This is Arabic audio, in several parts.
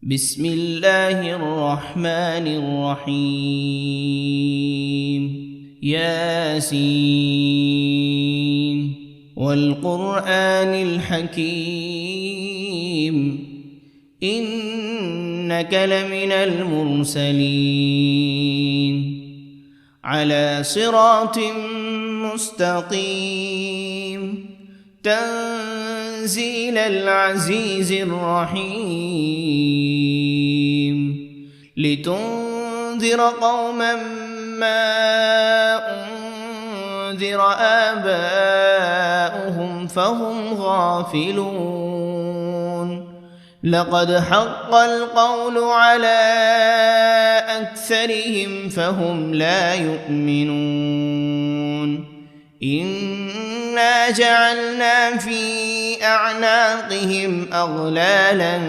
بسم الله الرحمن الرحيم. ياسين والقرآن الحكيم إنك لمن المرسلين على صراط مستقيم تنزيل العزيز الرحيم لتنذر قوما ما أنذر آباؤهم فهم غافلون لقد حق القول على أكثرهم فهم لا يؤمنون إنا جعلنا في أعناقهم أغلالا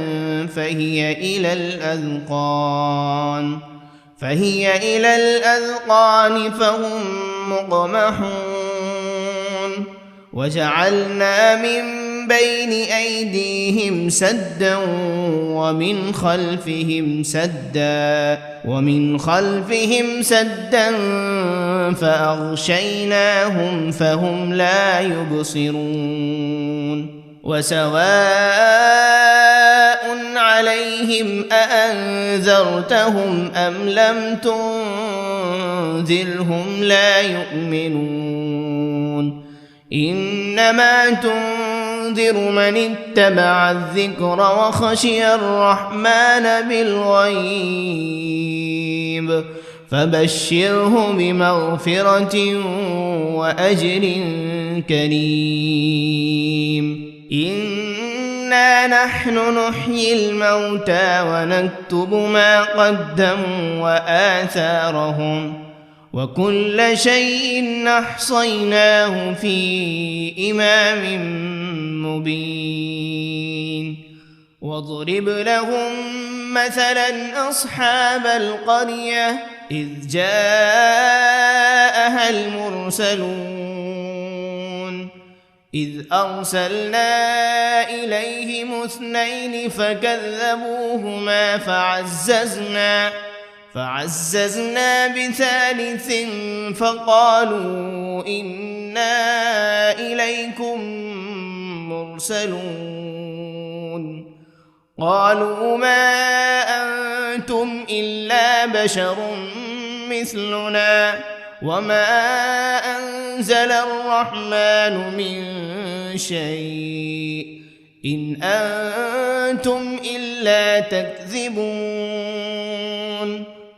فهي إلى الأذقان فهم مقمحون وجعلنا من بين أيديهم سدا ومن خلفهم سدا فأغشيناهم فهم لا يبصرون وسواء عليهم أأنذرتهم أم لم تنذرهم لا يؤمنون إنما تنذر من اتبع الذكر وخشي الرحمن بالغيب فبشره بمغفرة وأجر كريم إنا نحن نحيي الموتى ونكتب ما قدموا وآثارهم وكل شيء أحصيناه في إمام مبين واضرب لهم مثلا أصحاب القرية إذ جاءها المرسلون إذ أرسلنا إليهم 2 فكذبوهما فعززنا بثالث فقالوا إنا إليكم مرسلون قالوا ما أنتم إلا بشر مثلنا وما أنزل الرحمن من شيء إن أنتم إلا تكذبون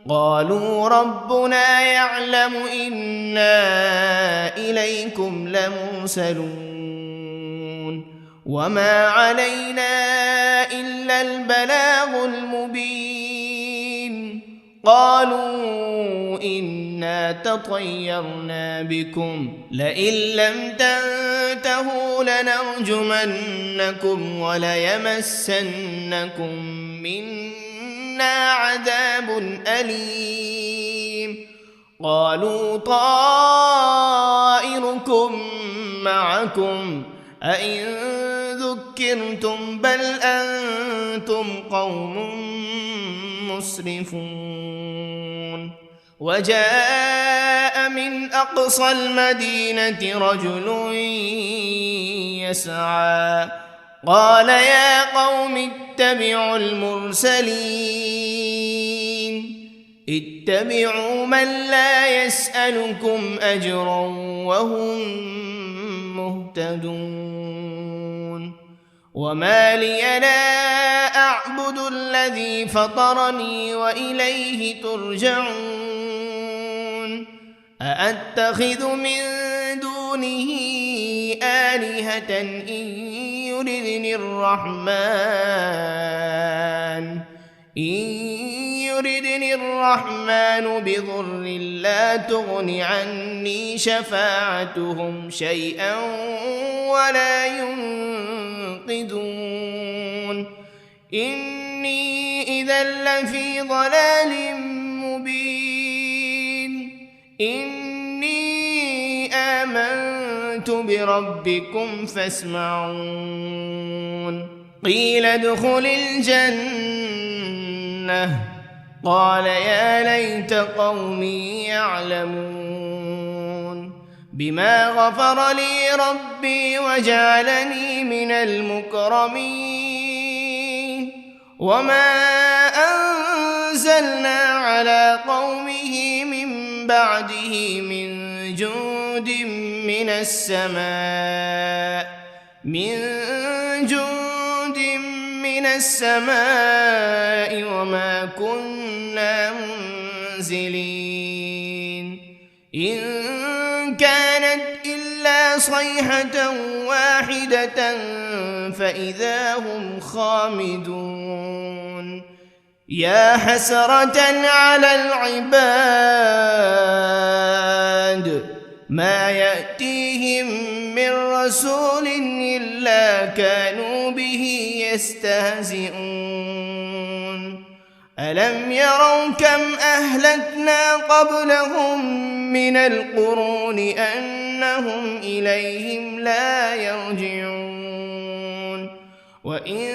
قالوا ربنا يعلم إنا إليكم لمرسلون وما علينا إلا البلاغ المبين قالوا إنا تطيرنا بكم لئن لم تنتهوا لنرجمنكم وليمسنكم منا عذاب أليم قالوا طائركم معكم أئن ذكرتم بل أنتم قوم مسرفون وجاء من أقصى المدينة رجل يسعى قال يا قوم اتبعوا المرسلين اتبعوا من لا يسألكم أجرا وهم مهتدون وما لي لا أعبد الذي فطرني وإليه ترجعون أأتخذ من دونه آلهة إن يردني الرحمن بضر لا تغن عني شفاعتهم شيئا ولا ينقذون إني إذا لفي ضلال مبين إني آمنت بربكم فاسمعون قيل ادخل الجنة الجنة قال يا ليت قومي يعلمون بما غفر لي ربي وجعلني من المكرمين وما أنزلنا على قومه من بعده من جند من السماء وما كنا منزلين إن كانت إلا صيحة واحدة فإذا هم خامدون يا حسرة على العباد ما يأتيهم من رسول إلا كانوا به يستهزئون ألم يروا كم أهلكنا قبلهم من القرون أنهم إليهم لا يرجعون وإن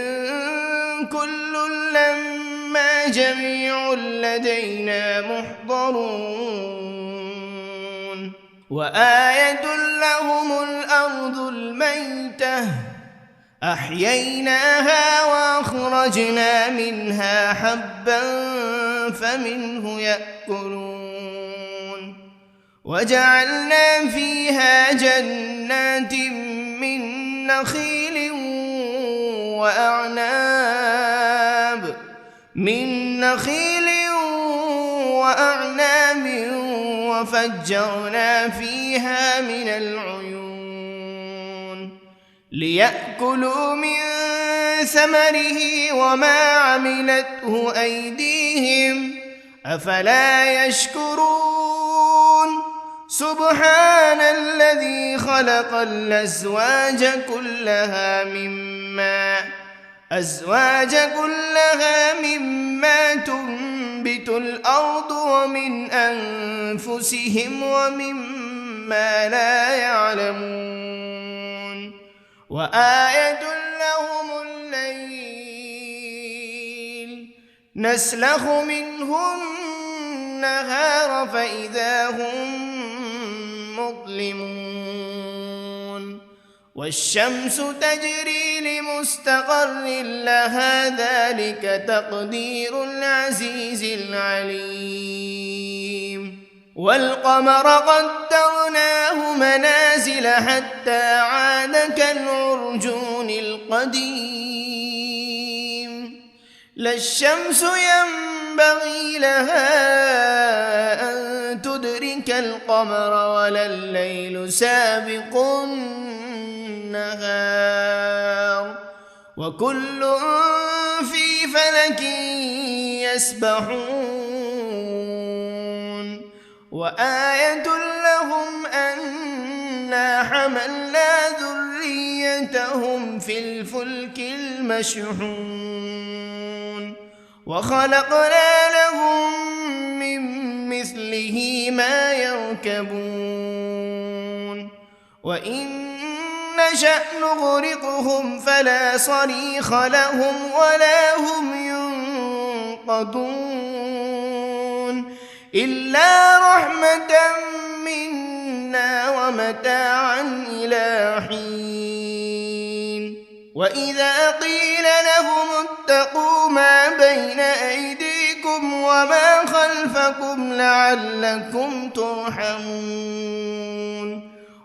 كل لما جميع لدينا محضرون وآية لهم الأرض الميتة أحييناها وأخرجنا منها حبا فمنه يأكلون وجعلنا فيها جنات من نخيل وأعناب وفجرنا فيها من العيون ليأكلوا من ثمره وما عملته أيديهم أفلا يشكرون سبحان الذي خلق الأزواج كلها مما تنبت الأرض ومن أنفسهم ومما لا يعلمون وآية لهم الليل نسلخ منه النهار فإذا هم مظلمون والشمس تجري لمستقر لها ذلك تقدير العزيز العليم والقمر قدرناه منازل حتى عاد كالعرجون القديم لا الشمس ينبغي لها أن تدرك القمر ولا الليل سابق النهار وكل في فلك يسبحون وآية لهم أنا حملنا ذريتهم في الفلك المشحون وخلقنا لهم من مثله ما يركبون وإن نشأ نغرقهم فلا صريخ لهم ولا هم ينقذون إلا رحمة منا ومتاعا إلى حين وإذا قيل لهم اتقوا ما بين أيديكم وما خلفكم لعلكم ترحمون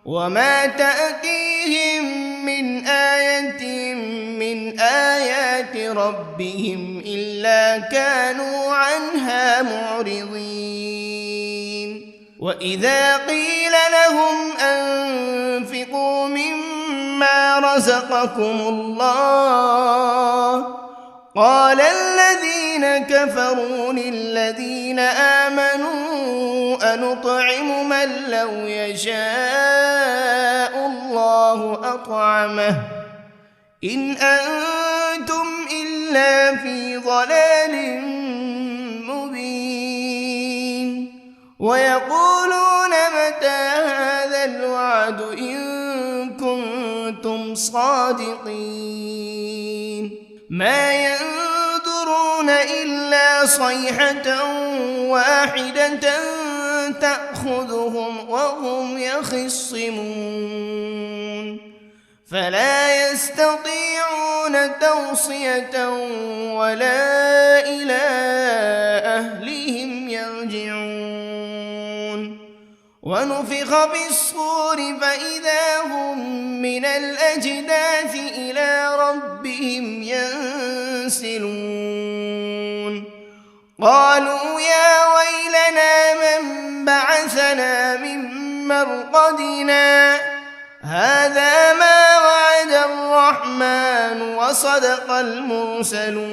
وما تأتيهم من آية من آيات ربهم إلا كانوا عنها معرضين وإذا قيل لهم أنفقوا مما رزقكم الله قال الذين كفروا للذين آمنوا أنطعم من لو يشاء الله أطعمه إن أنتم إلا في ضلال مبين ويقولون متى هذا الوعد إن كنتم صادقين ما ينظرون إلا صيحة واحدة تأخذهم وهم يخصمون فلا يستطيعون توصية ولا إلى أهلهم يرجعون ونفخ في الصور فإذا هم من الأجداث إلى ربهم ينسلون قالوا يا ويلنا من بعثنا من مرقدنا هذا ما وعد الرحمن وصدق المرسلون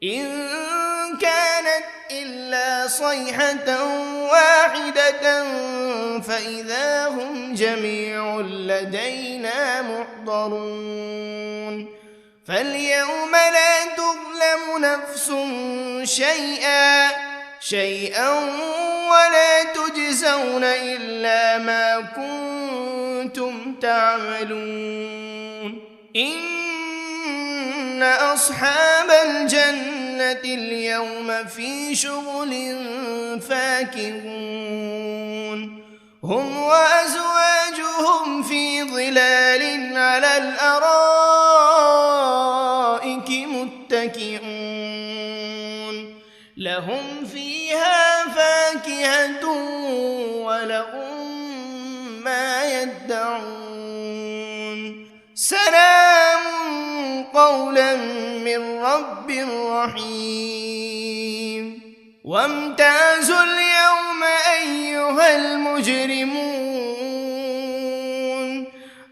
إن كانت إلا صيحة واحدة فإذا هم جميع لدينا محضرون فاليوم لا تظلم نفس شيئا ولا تجزون إلا ما كنتم تعملون إن أصحاب الجنة اليوم في شغل فاكهون هم وأزواجهم في ظلال على الأرائك متكئون لهم فيها فاكهة ولهم ما يدعون سلام قولا من رب رحيم وامتازوا اليوم أيها المجرمون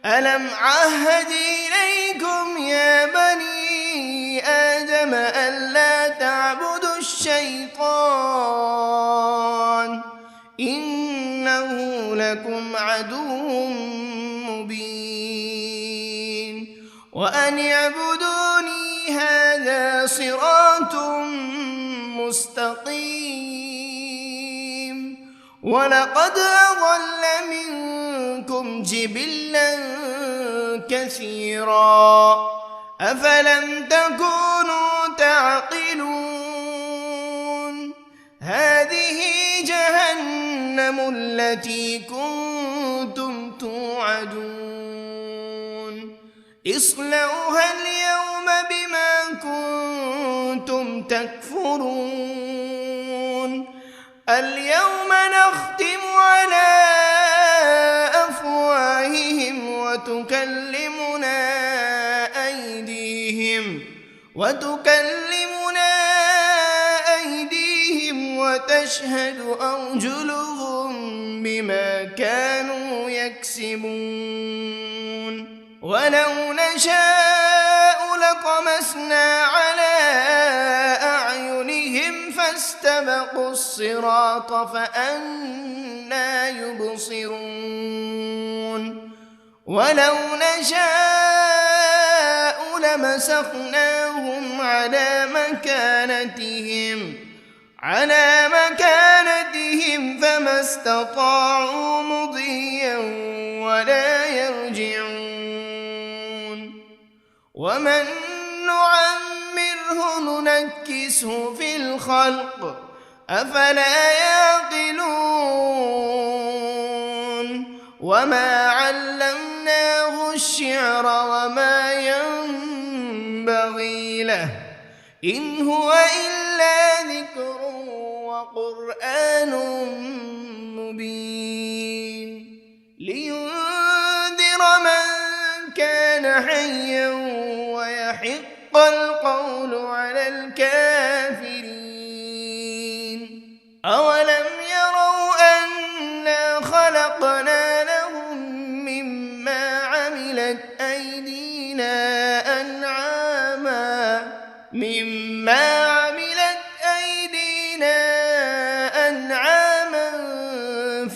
ألم عهد إليكم يا بني آدم ألا تعبدوا الشيطان إنه لكم عدو مبين وأن اعبدوني هذا صراط مستقيم ولقد أضل منكم جبلا كثيرا أفلم تكونوا تعقلون هذه جهنم التي كنتم توعدون اصلوها اليوم بما كنتم تكفرون اليوم نختم على أفواههم وتكلمنا أيديهم وتشهد أرجلهم بما كانوا يكسبون ولو نشاء لطمسنا على أعينهم فاستبقوا الصراط فأنى يبصرون ولو نشاء لمسخناهم على مكانتهم فما استطاعوا مضيا ولا يرجعون ومن نعمره ننكسه في الخلق أفلا يعقلون وما علمناه الشعر وما ينبغي له إن هو إلا ذكر وقرآن مبين لينذر من كان حيا ويحق القول على الكافرين أولم يروا أنا خلقنا لهم مما عملت أيدينا أنعاما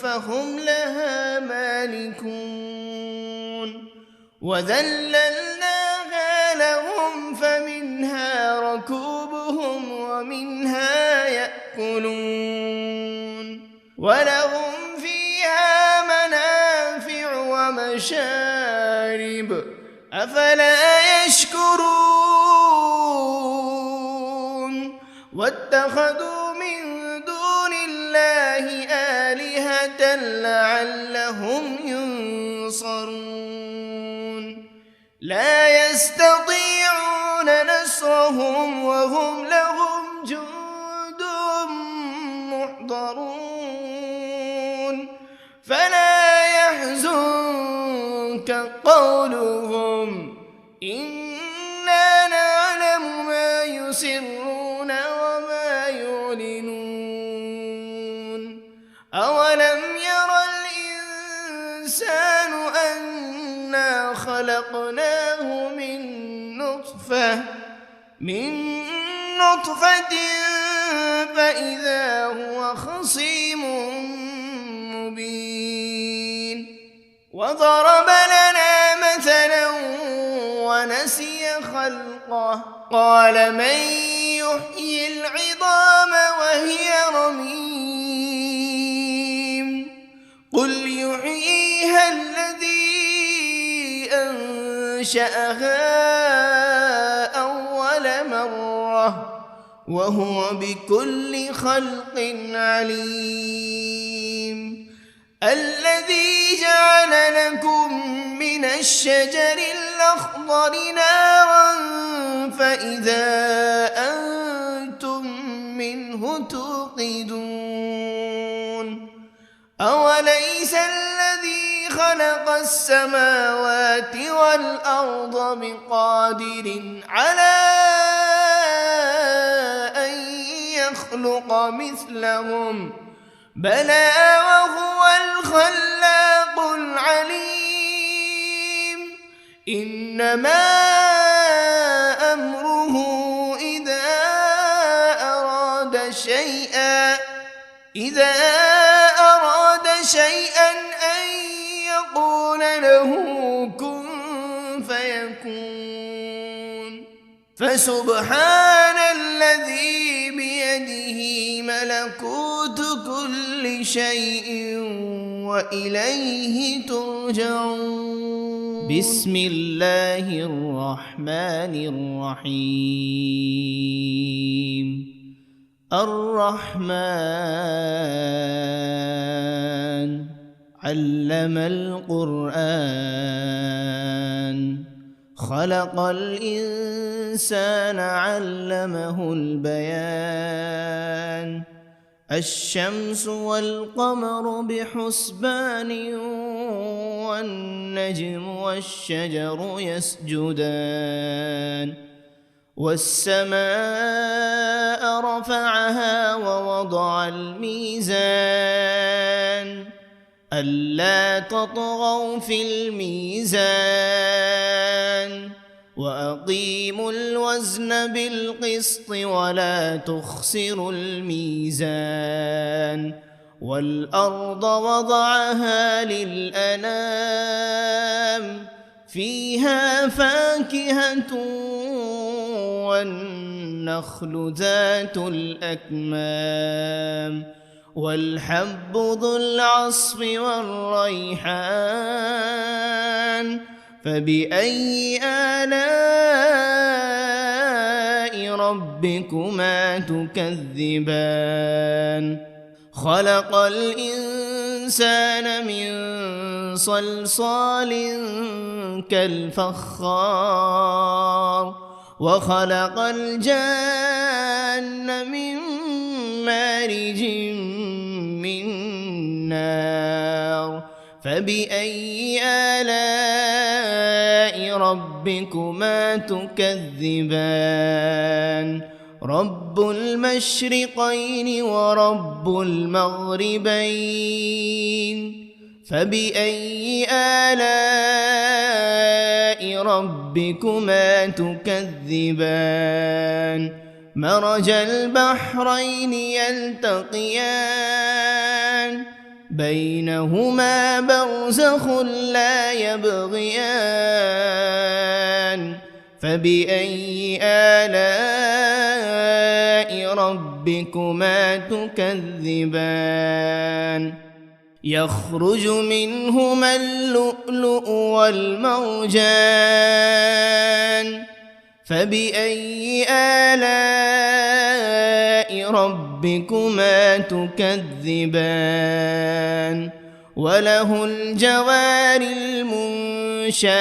فهم لها مالكون وذللناها لهم فمنها ركوبهم ومنها يأكلون ولهم فيها منافع ومشارب أفلا يشكرون واتخذوا من دون الله آلهة لعلهم ينصرون لا يستطيعون نصرهم وهم لهم جند محضرون فلا يحزنك قولهم إنا نعلم ما يسرون وما يعلنون أولم ير الإنسان أنا خلقناه من نطفة فإذا هو خصيم مبين وضرب لنا مثلا ونسي خلقه قال من يحيي العظام وهي رميم قل يحييها الذي أنشأها أول مرة وهو بكل خلق عليم الذي جعل لكم من الشجر الأخضر نارا فإذا أنتم منه توقدون أوليس الذي خلق السماوات والأرض بقادر على أن يخلق مثلهم بلى وهو الخلاق العليم إنما أمره إذا أراد شيئا أن يقول له كن فيكون فسبحان الذي بيده ملكوت كل شيء وإليه ترجعون بسم الله الرحمن الرحيم الرحمن علم القرآن خلق الإنسان علمه البيان الشمس والقمر بحسبان والنجم والشجر يسجدان والسماء رفعها ووضع الميزان ألا تطغوا في الميزان وأقيموا الوزن بالقسط ولا تخسروا الميزان والأرض وضعها للأنام فيها فاكهة والنخل ذات الأكمام والحب ذو العصف والريحان فبأي آلاء ربكما تكذبان خلق الإنسان من صلصال كالفخار وخلق الجان من مارج من نار فبأي آلاء ربكما تكذبان رب المشرقين ورب المغربين فبأي آلاء ربكما تكذبان مرج البحرين يلتقيان بينهما برزخ لا يبغيان فبأي آلاء ربكما تكذبان يخرج منهما اللؤلؤ والمرجان فبأي آلاء ربكما تكذبان وله الجوار المنشآت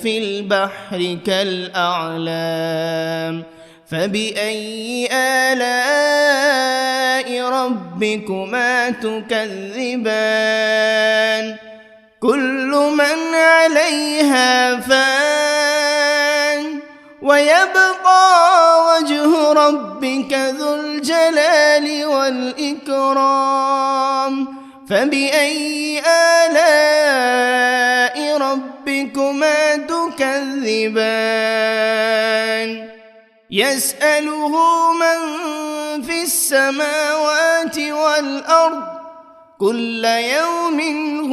في البحر كالأعلام فبأي آلاء ربكما تكذبان كل من عليها فان ويبقى وجه ربك ذو الجلال والإكرام فبأي آلاء ربكما تكذبان يسأله من في السماوات والأرض كل يوم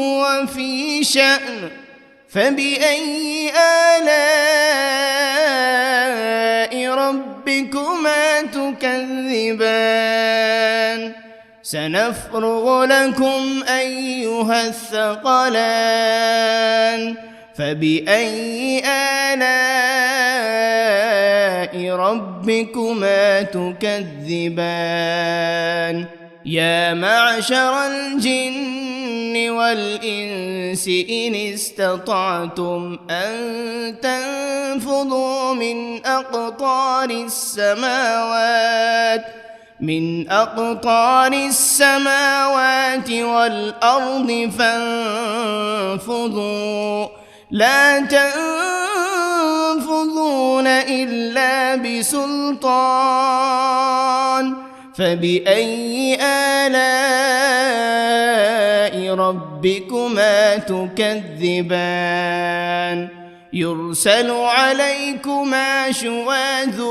هو في شأن فبأي آلاء ربكما تكذبان سنفرغ لكم أيها الثقلان فبأي آلاء ربكما تكذبان يا معشر الجن والإنس إن استطعتم أن تنفذوا من أقطار السماوات والأرض فانفذوا لا تنفذون إلا بسلطان فبأي آلاء ربكما تكذبان يرسل عليكما شواذ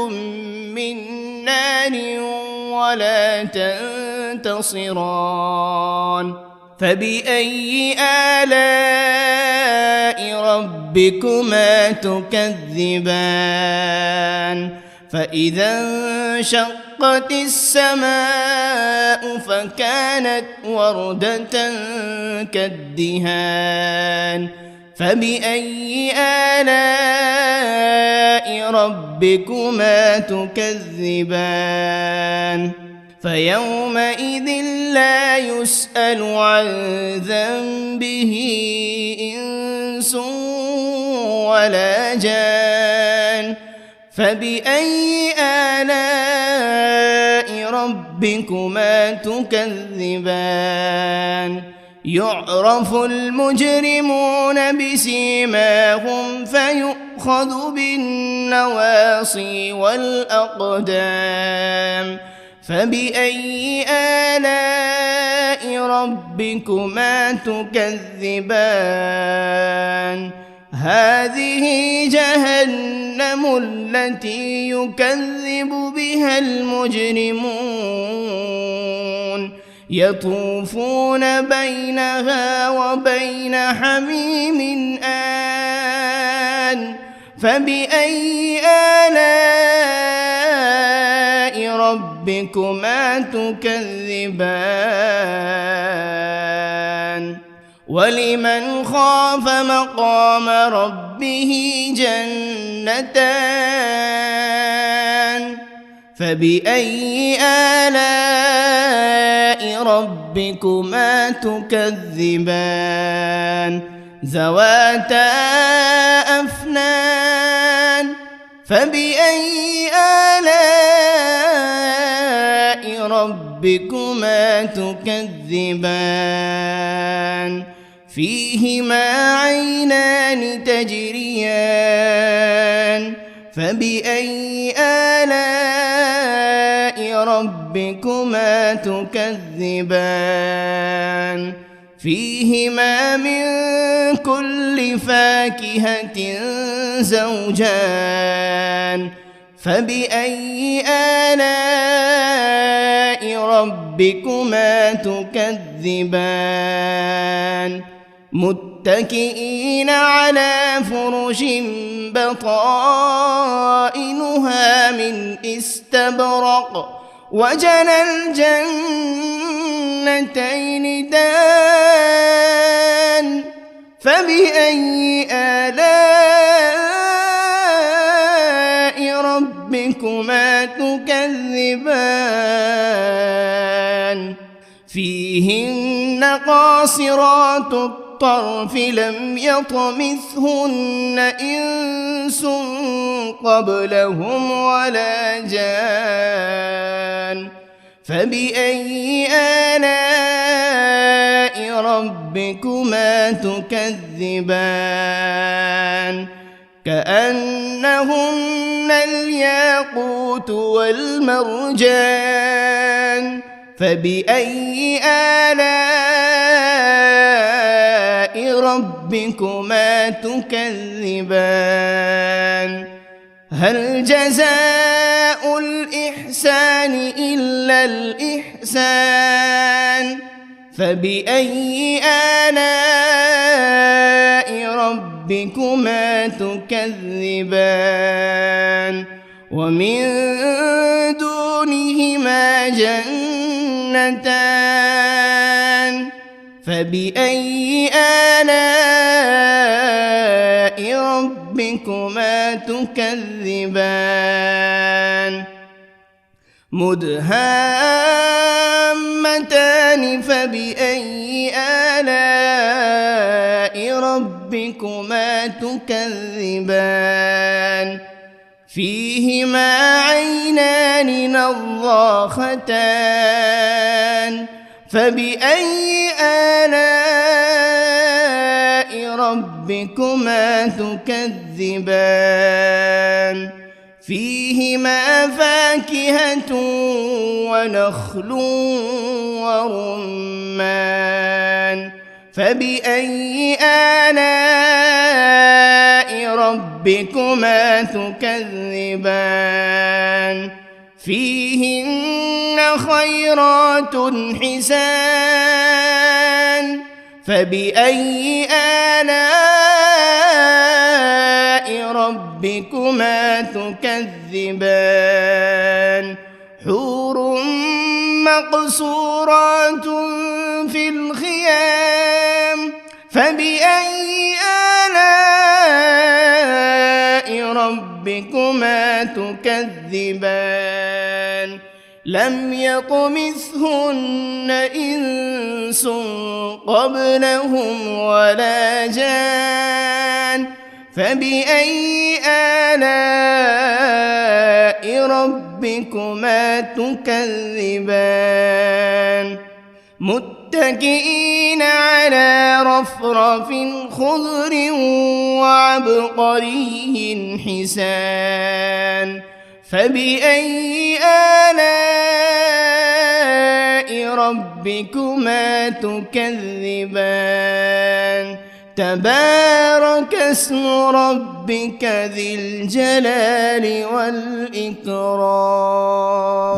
من نار ولا تنتصران فبأي آلاء ربكما تكذبان فإذا انشقت السماء فكانت وردة كالدهان فبأي آلاء ربكما تكذبان فيومئذ لا يسأل عن ذنبه إنس ولا جان فبأي آلاء ربكما تكذبان يعرف المجرمون بسيماهم فيؤخذ بالنواصي والأقدام فبأي آلاء ربكما تكذبان هذه جهنم التي يكذب بها المجرمون يطوفون بينها وبين حميم آن فبأي آلاء ربكما تكذبان ولمن خاف مقام ربه جنتان فبأي آلاء ربكما تكذبان ذواتا أفنان فبأي آلاء ربكما تكذبان فيهما عينان تجريان فبأي آلاء ربكما تكذبان فيهما من كل فاكهة زوجان فبأي آلاء ربكما تكذبان متكئين على فرش بطائنها من استبرق وجنى الجنتين دان فبأي آلاء ربكما تكذبان فيهن قاصرات الطرف لم يطمثهن إنس قبلهم ولا جان فبأي آلاء ربكما تكذبان كأنهن الياقوت والمرجان فبأي آلاء ربكما تكذبان هل جزاء الإحسان إلا الإحسان فبأي آلاء ربكما تكذبان ومن دونهما جنتان فبأي آلاء ربكما تكذبان مدهامتان فبأي آلاء ربكما تكذبان فيهما عينان نضاختان فبأي آلاء ربكما تكذبان فيهما فاكهة ونخل ورمان فبأي آلاء ربكما تكذبان فيهن خيرات حسان فبأي آلاء ربكما تكذبان حور مقصورات في الخيام فبأي آلاء ربكما تكذبان لم يطمثهن إنس قبلهم ولا جان فبأي آلاء ربكما تكذبان متكئين على رفرف خضر وعبقري حسان فبأي آلاء ربكما تكذبان تبارك اسم ربك ذي الجلال والإكرام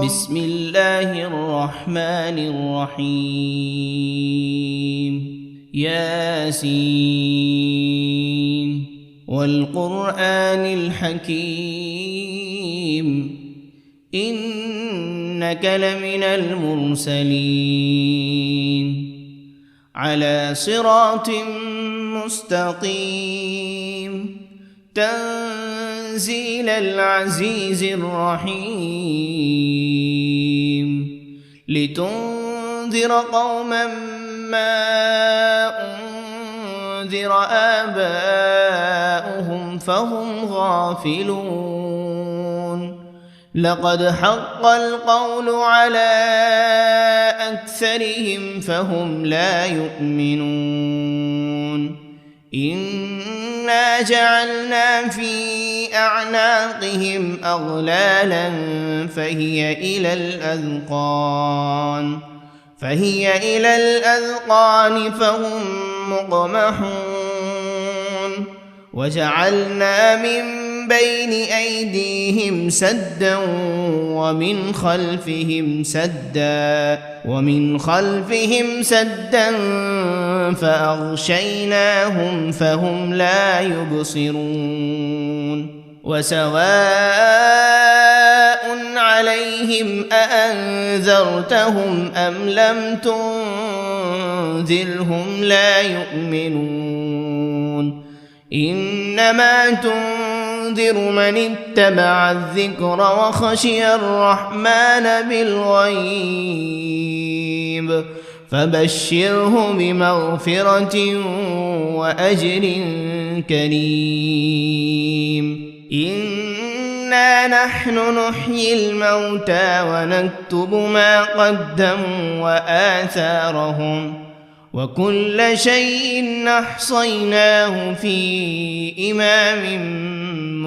بسم الله الرحمن الرحيم ياسين والقرآن الحكيم إنك لمن المرسلين على صراط مستقيم تنزيل العزيز الرحيم لتنذر قوما ما أنذر آباؤهم فهم غافلون لقد حق القول على أكثرهم فهم لا يؤمنون إنا جعلنا في أعناقهم أغلالا فهي إلى الأذقان فهم مقمحون وجعلنا من بين أيديهم سدا ومن خلفهم سدا فأغشيناهم فهم لا يبصرون وسواء عليهم أأنذرتهم أم لم تنذرهم لا يؤمنون إنما تنذر تنذر من اتبع الذكر وخشي الرحمن بالغيب فبشره بمغفرة وأجر كريم إنا نحن نحيي الموتى ونكتب ما قدموا وآثارهم وكل شيء أحصيناه في إمام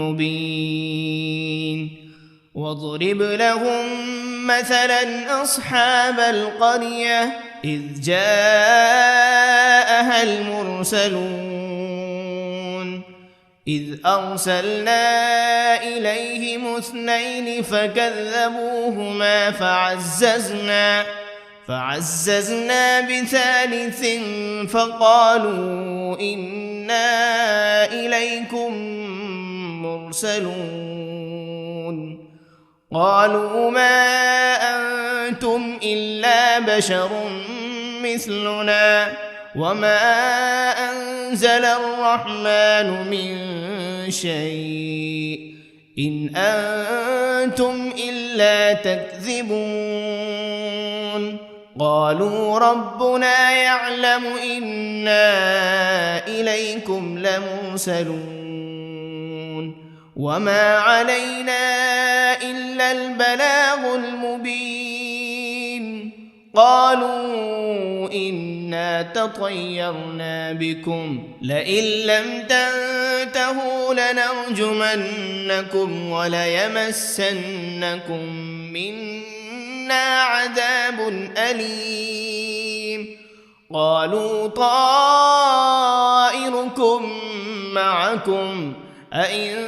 مبين واضرب لهم مثلا أصحاب القرية إذ جاءها المرسلون إذ أرسلنا إليهم 2 فكذبوهما فعززنا ب3 فقالوا إنا إليكم مرسلون قالوا ما أنتم إلا بشر مثلنا وما أنزل الرحمن من شيء إن أنتم إلا تكذبون قالوا ربنا يعلم إنا إليكم لمرسلون وما علينا إلا البلاغ المبين قالوا إنا تطيرنا بكم لئن لم تنتهوا لنرجمنكم وليمسنكم منا عذاب أليم قالوا طائركم معكم أئن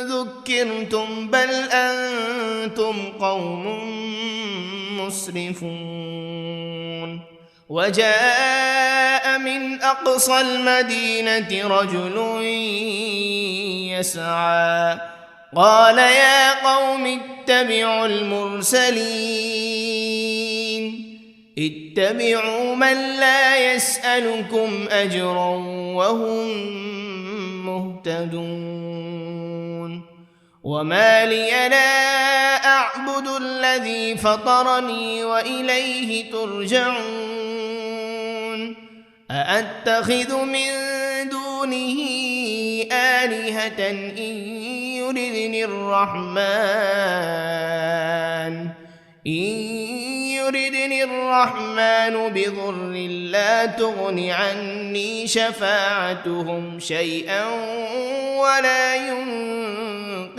ذكرتم بل أنتم قوم مسرفون وجاء من أقصى المدينة رجل يسعى قال يا قوم اتبعوا المرسلين اتبعوا من لا يسألكم أجرا وهم مهتدون وما لي لا أعبد الذي فطرني وإليه ترجعون أأتخذ من دونه آلهة إن يردني الرحمن بضر لا تغن عني شفاعتهم شيئا ولا ينقذون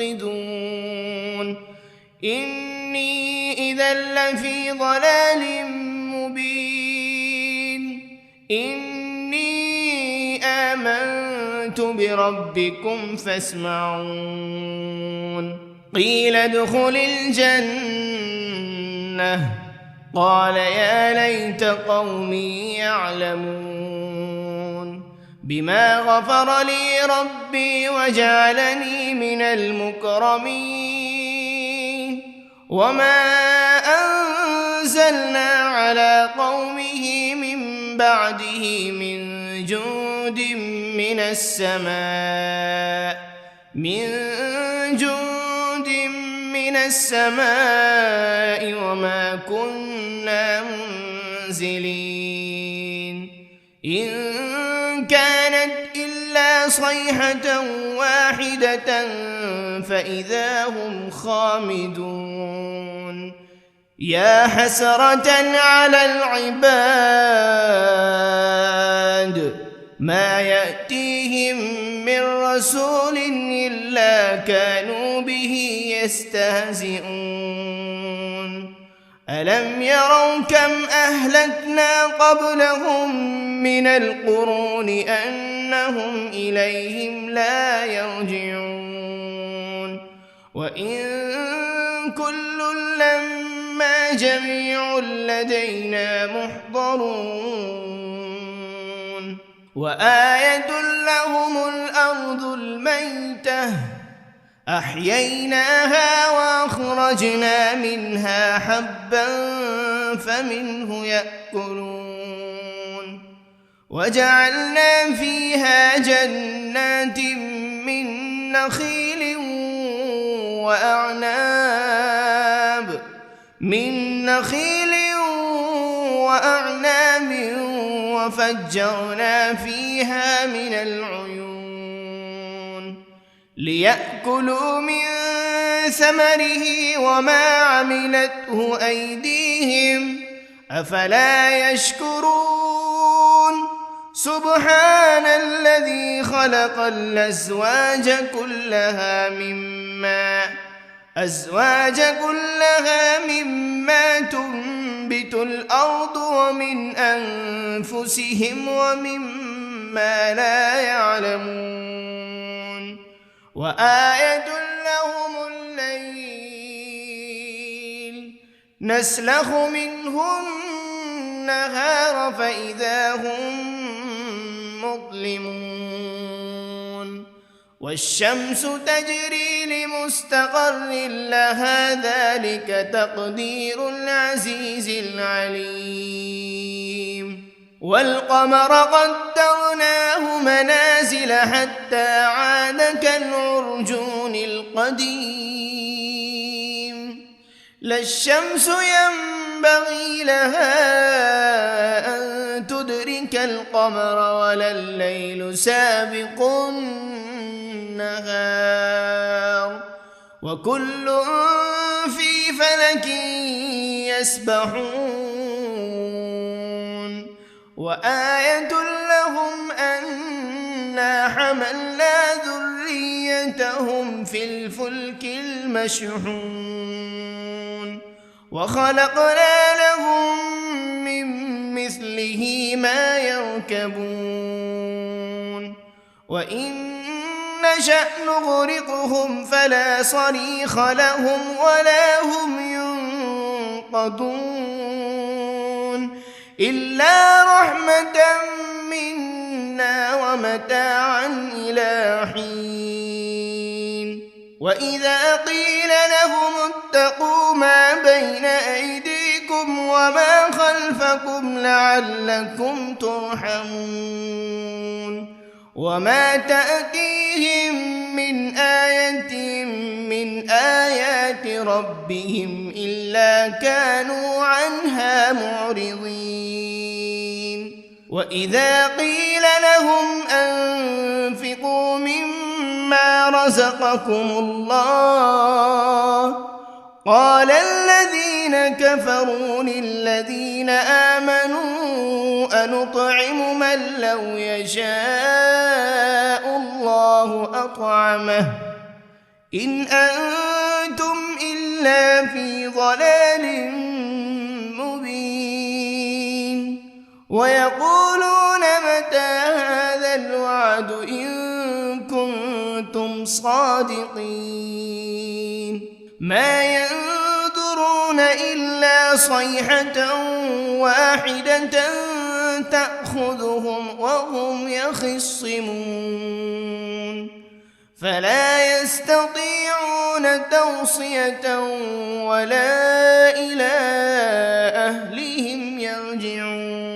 إني إذا لفي ضلال مبين إني آمنت بربكم فاسمعون قيل ادخل الجنة قال يا ليت قومي يعلمون بما غفر لي ربي وجعلني من المكرمين وما أنزلنا على قومه من بعده من جند من السماء وما كنا منزلين إن كانت إلا صيحة واحدة فإذا هم خامدون يا حسرة على العباد ما يأتيهم من رسول إلا كانوا به يستهزئون ألم يروا كم أهلكنا قبلهم من القرون أنهم إليهم لا يرجعون وإن كل لما جميع لدينا محضرون وآية لهم الأرض الميتة أحييناها وأخرجنا منها حبا فمنه يأكلون وجعلنا فيها جنات من نخيل وأعناب من نخيل وأعناب وفجرنا فيها من العيون ليأكلوا من ثمره وما عملته أيديهم أفلا يشكرون سبحان الذي خلق الأزواج كلها مما تنبت الأرض ومن أنفسهم ومما لا يعلمون وآية لهم الليل نسلخ منه النهار فإذا هم مظلمون والشمس تجري لمستقر لها ذلك تقدير العزيز العليم والقمر قدرناه منازل حتى عاد كالعرجون القديم لا الشمس ينبغي لها أن تدرك القمر ولا الليل سابق النهار وكل في فلك يسبحون وآية لهم أنا حملنا ذريتهم في الفلك المشحون وخلقنا لهم من مثله ما يركبون وإن نشأ نغرقهم فلا صريخ لهم ولا هم ينقذون إلا رحمة منا ومتاعا إلى حين وإذا قيل لهم اتقوا ما بين أيديكم وما خلفكم لعلكم ترحمون وما تأتيهم من آية من آيات ربهم إلا كانوا عنها معرضين وإذا قيل لهم أنفقوا مما رزقكم الله قال الذين كفروا للذين آمنوا أنطعم من لو يشاء الله أطعمه إن أنتم إلا في ضلال مبين ويقولون متى هذا الوعد إن كنتم صادقين ما ينظرون إلا صيحة واحدة تأخذهم وهم يخصمون فلا يستطيعون توصية ولا إلى أهلهم يرجعون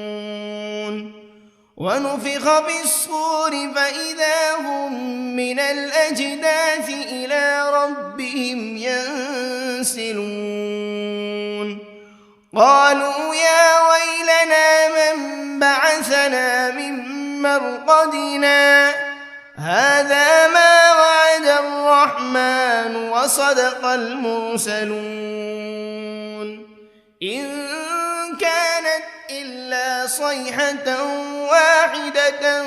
ونفخ بالصور فإذا هم من الأجداث إلى ربهم ينسلون قالوا يا ويلنا من بعثنا من مرقدنا هذا ما وعد الرحمن وصدق المرسلون إن كانت إلا صيحة واحدة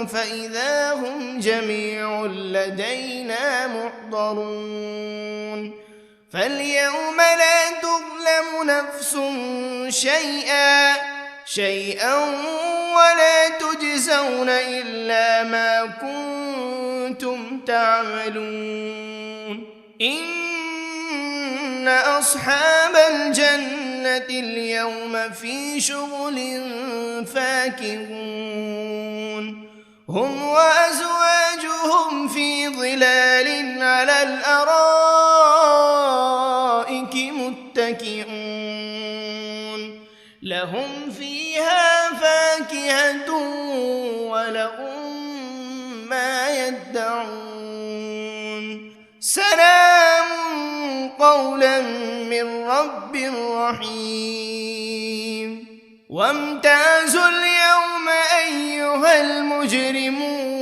فإذا هم جميع لدينا محضرون فاليوم لا تظلم نفس شيئا ولا تجزون إلا ما كنتم تعملون إن أصحاب الجنة اليوم في شغل فاكهون هم وأزواجهم في ظلال على الأرائك متكئون لهم فيها فاكهة ولهم ما يدعون سلام قولا من رب رحيم وامتازوا اليوم أيها المجرمون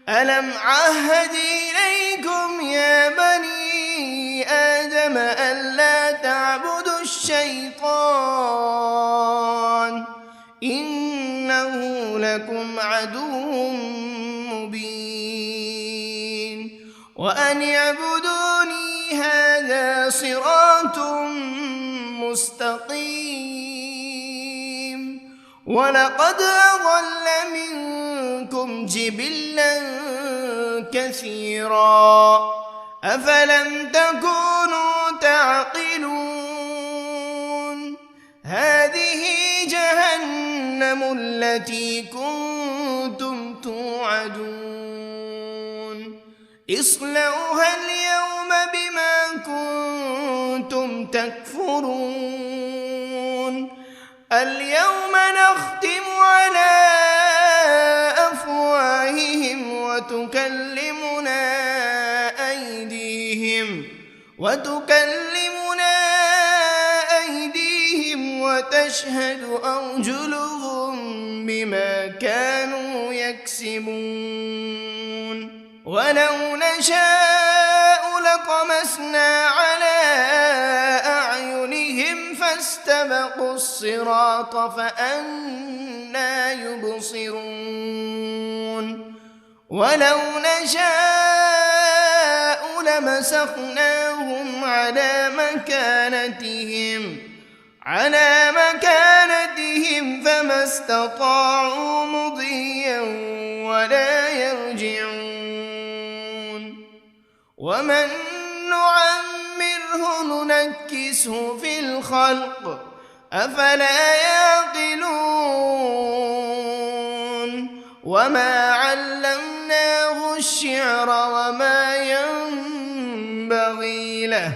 ألم عهد إليكم يا بني آدم ألا تعبدوا الشيطان إنه لكم عدو مبين وأن اعبدوني هذا صراط مستقيم ولقد أضل منكم جبلا كثيرا أفلم تكونوا تعقلون هذه جهنم التي كنتم توعدون اصلوها اليوم بما كنتم تكفرون اليوم نختم على أفواههم وتكلمنا أيديهم وتشهد أرجلهم بما كانوا يكسبون ولو نشاء لطمسنا على أعينهم فاستبقوا الصراط فأنى يبصرون ولو نشاء لمسخناهم على مكانتهم فما استطاعوا مضيا ولا يرجعون ومن نعمره ننكسه في الخلق أفلا يعقلون وما علمناه الشعر وما ينبغي له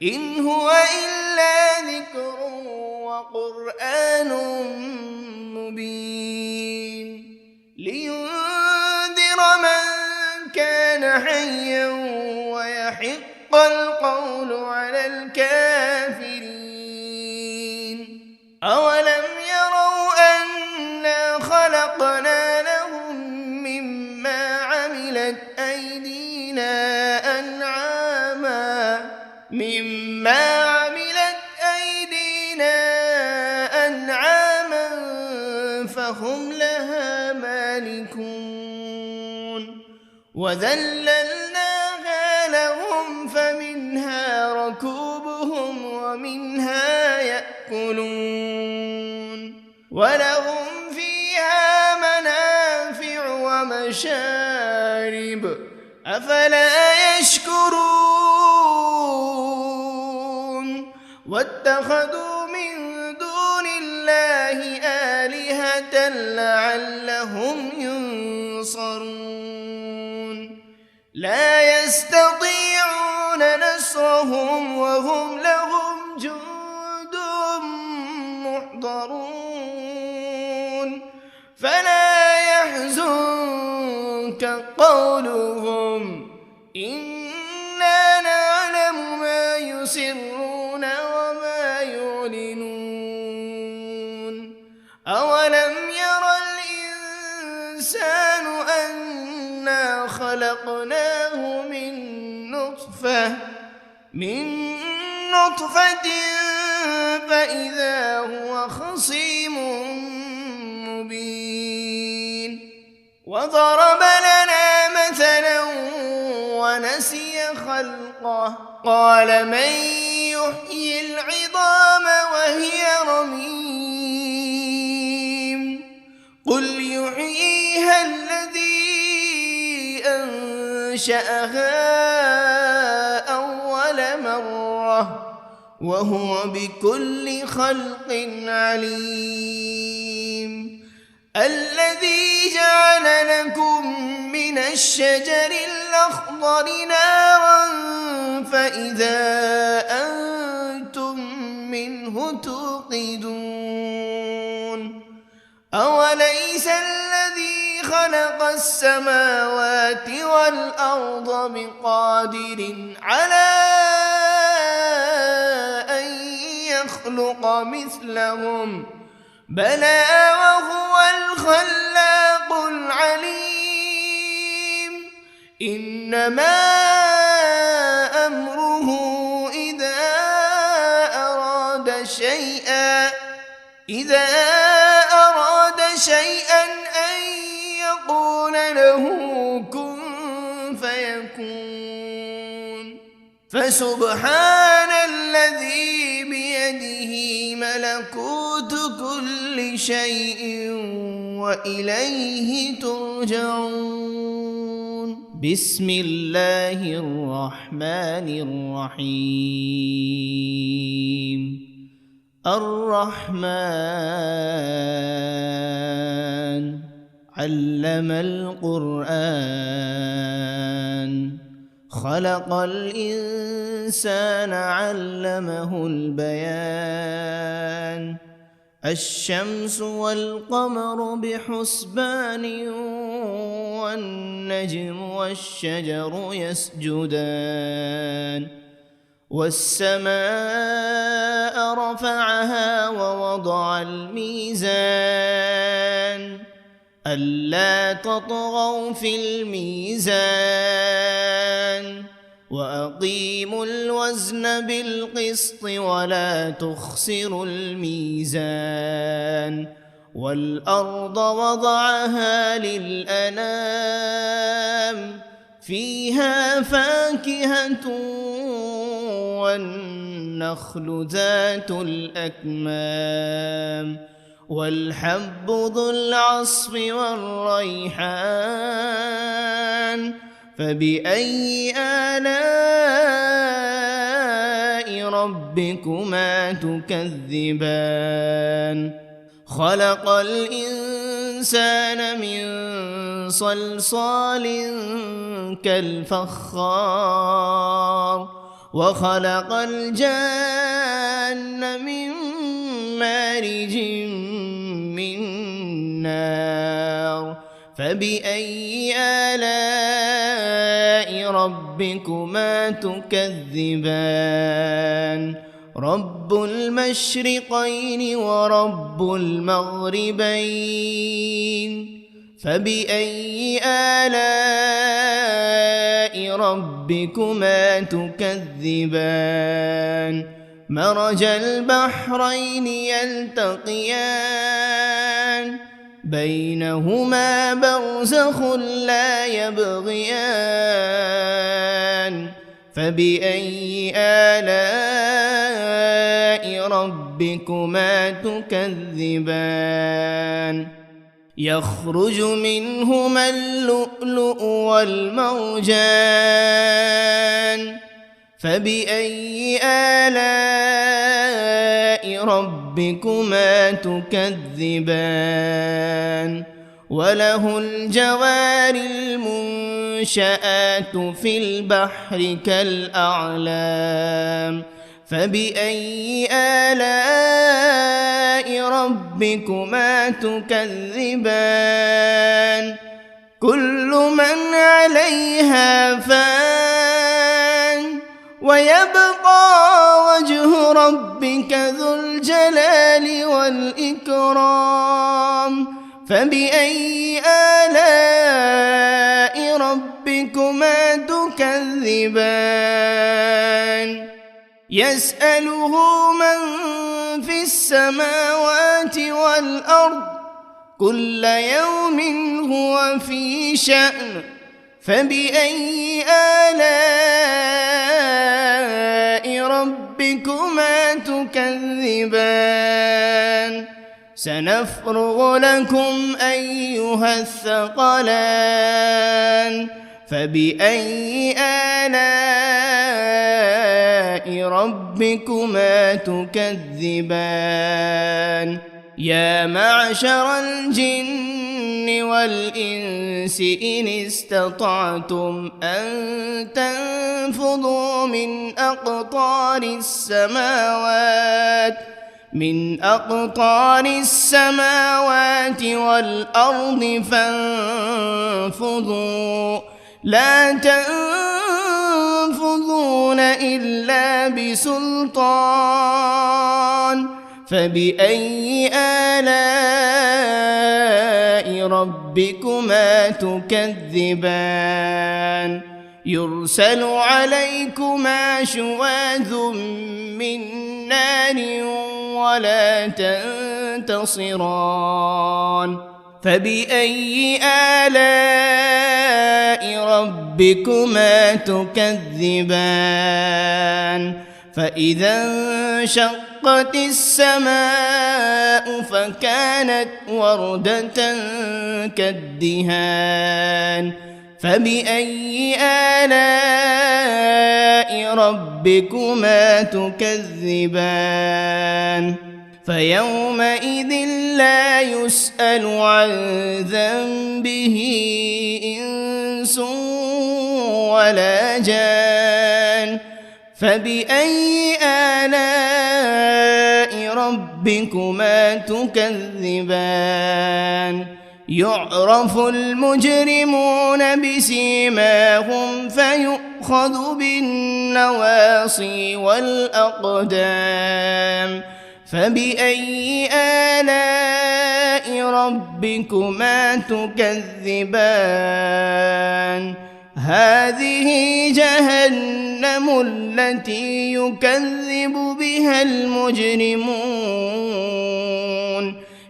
إن هو إلا ذكر وقرآن مبين لينذر من كان حيا ويحق القول على الكافرين أولم يروا أنا خلقنا لهم مما عملت أيدينا أنعاما فهم لها مالكون وذللناها لهم فمنها ركوبهم ومنها يأكلون ولهم فيها منافع ومشارب أفلا يشكرون واتخذوا من دون الله آلهة لعلهم ينصرون لا يستطيعون نصرهم وهم لهم جند محضرون فلا يحزنك قولهم إنا نعلم ما يسرون وما يعلنون أولم ير الإنسان أنا خلقناه من نطفة فإذا هو خصيم مبين وضرب لنا مثلا ونسي خلقه قال من يحيي العظام وهي رميم قل يحييها الذي أنشأها أول مرة وهو بكل خلق عليم الذي جعل لكم من الشجر الأخضر نارا فإذا أنتم منه توقدون أوليس الذي خلق خلق السماوات والأرض بقادر على أن يخلق مثلهم بلى وهو الخلاق العليم إنما أمره إذا أراد شيئا أن يقول له كن فيكون فسبحان الذي بيده ملكوت كل شيء وإليه ترجعون بسم الله الرحمن الرحيم الرحمن علم القرآن خلق الإنسان علمه البيان الشمس والقمر بحسبان والنجم والشجر يسجدان والسماء رفعها ووضع الميزان ألا تطغوا في الميزان وأقيموا الوزن بالقسط ولا تخسروا الميزان والأرض وضعها للأنام فيها فاكهة والنخل ذات الأكمام والحب ذو العصف والريحان فبأي آلاء ربكما تكذبان خلق الإنسان من صلصال كالفخار وخلق الجان من مارج من نار فبأي آلاء ربكما تكذبان رب المشرقين ورب المغربين فبأي آلاء ربكما تكذبان مرج البحرين يلتقيان بينهما برزخ لا يبغيان فبأي آلاء ربكما تكذبان يخرج منهما اللؤلؤ والمرجان فبأي آلاء ربكما تكذبان وله الجوار المنشآت في البحر كالأعلام فبأي آلاء ربكما تكذبان كل من عليها فان ويبقى وجه ربك ذو الجلال والإكرام فبأي آلاء ربكما تكذبان يسأله من في السماوات والأرض كل يوم هو في شأن فبأي آلاء ربكما تكذبان سنفرغ لكم أيها الثقلان فبأي آلاء ربكما تكذبان يا معشر الجن والإنس إن استطعتم أن تنفذوا من أقطار السماوات من أقطار السماوات والأرض فانفضوا لا تنفذون إلا بسلطان فبأي آلاء ربكما تكذبان يرسل عليكما شواذ من نار ولا تنتصران فبأي آلاء ربكما تكذبان فإذا انشقت السماء فكانت وردة كالدهان فبأي آلاء ربكما تكذبان فيومئذ لا يسأل عن ذنبه إنس ولا جان فبأي آلاء ربكما تكذبان يعرف المجرمون بسيماهم فيؤخذ بالنواصي والأقدام فبأي آلاء ربكما تكذبان هذه جهنم التي يكذب بها المجرمون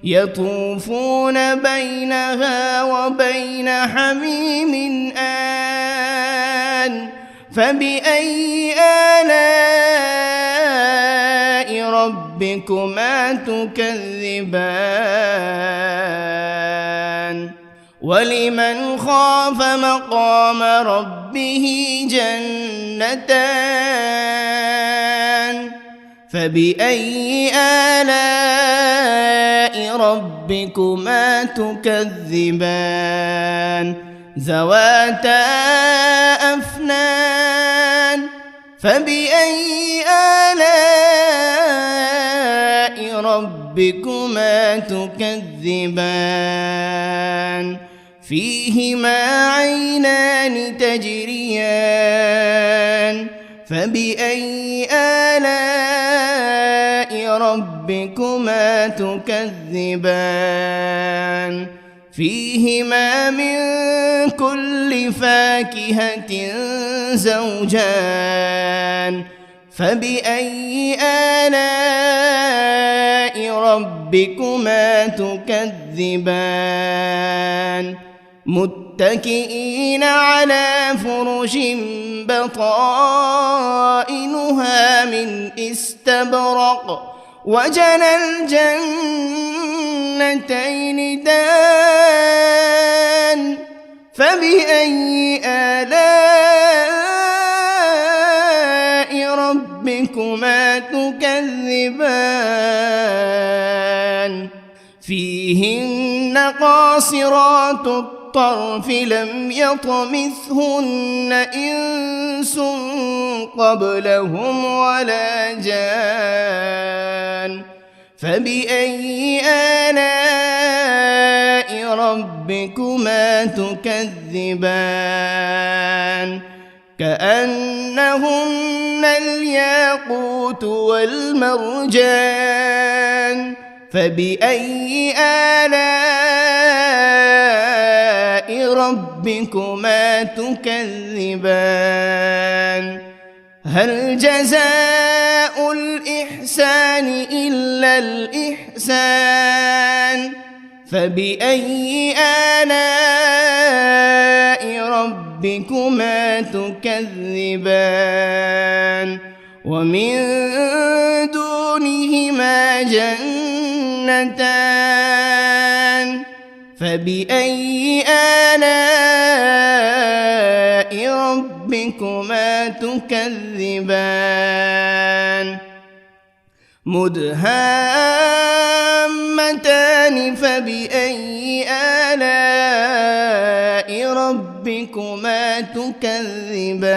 يطوفون بينها وبين حميم آن فبأي آلاء ربكما تكذبان ولمن خاف مقام ربه جنتان فبأي آلاء ربكما تكذبان ذواتا أفنان فبأي آلاء ربكما تكذبان فيهما عينان تجريان فبأي آلاء ربكما تكذبان فيهما من كل فاكهة زوجان فبأي آلاء ربكما تكذبان متكئين على فرش بطائنها من استبرق وجنى الجنتين دان فبأي آلاء ربكما تكذبان فيهن قاصرات الطرف لم يطمثهن إنس قبلهم ولا جان فبأي آلاء ربكما تكذبان كأنهن الياقوت والمرجان فبأي آلاء ربكما تكذبان هل جزاء الإحسان إلا الإحسان فبأي آلاء ربكما تكذبان ومن دونهما جنتان فبأي آلاء ربكما تكذبان مدهامتان فبأي آلاء ربكما تكذبان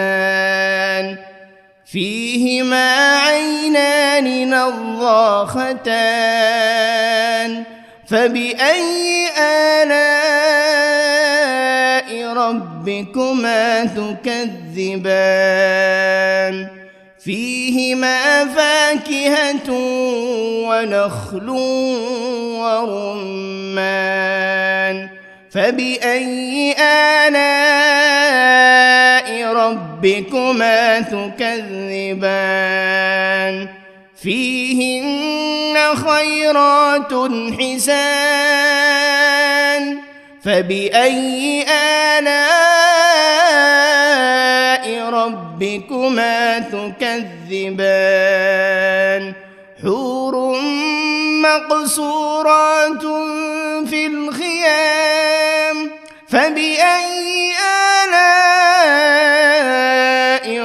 فيهما عينان نضاختان فبأي آلاء ربكما تكذبان فيهما فاكهة ونخل ورمان فبأي آلاء ربكما تكذبان فيهن خيرات حسان فبأي آلاء ربكما تكذبان حور مقصورات في الخيام فبأي آلاء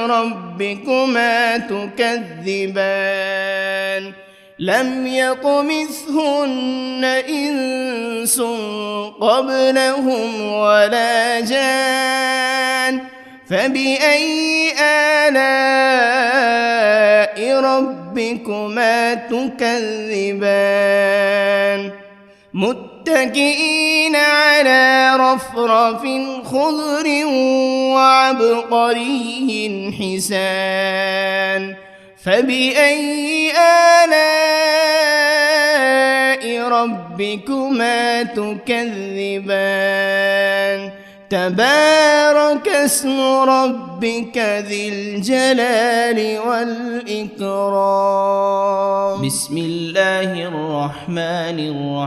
ربكما تكذبان لم يطمثهن إنس قبلهم ولا جان فبأي آلاء ربكما تكذبان متكئين على رفرف خضر وعبقري حسان فبأي آلاء ربكما تكذبان تبارك اسم ربك ذي الجلال والإكرام بسم الله الرحمن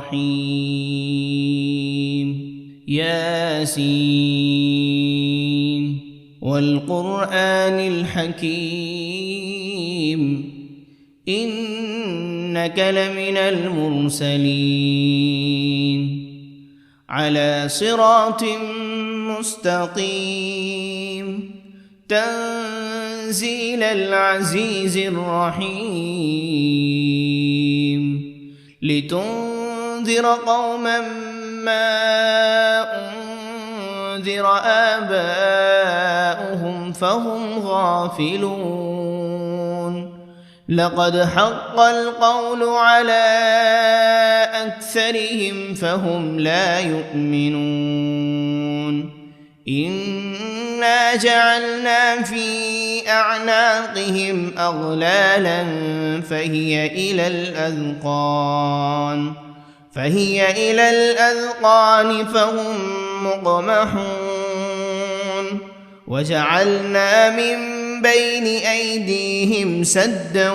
الرحيم ياسين والقرآن الحكيم إنك لمن المرسلين على صراط مستقيم تنزيل العزيز الرحيم لتنذر قوما ما أنذر آباؤهم فهم غافلون لقد حق القول على أكثرهم فهم لا يؤمنون إنا جعلنا في أعناقهم أغلالا فهي إلى الأذقان فهم مقمحون وجعلنا من بين أيديهم سدا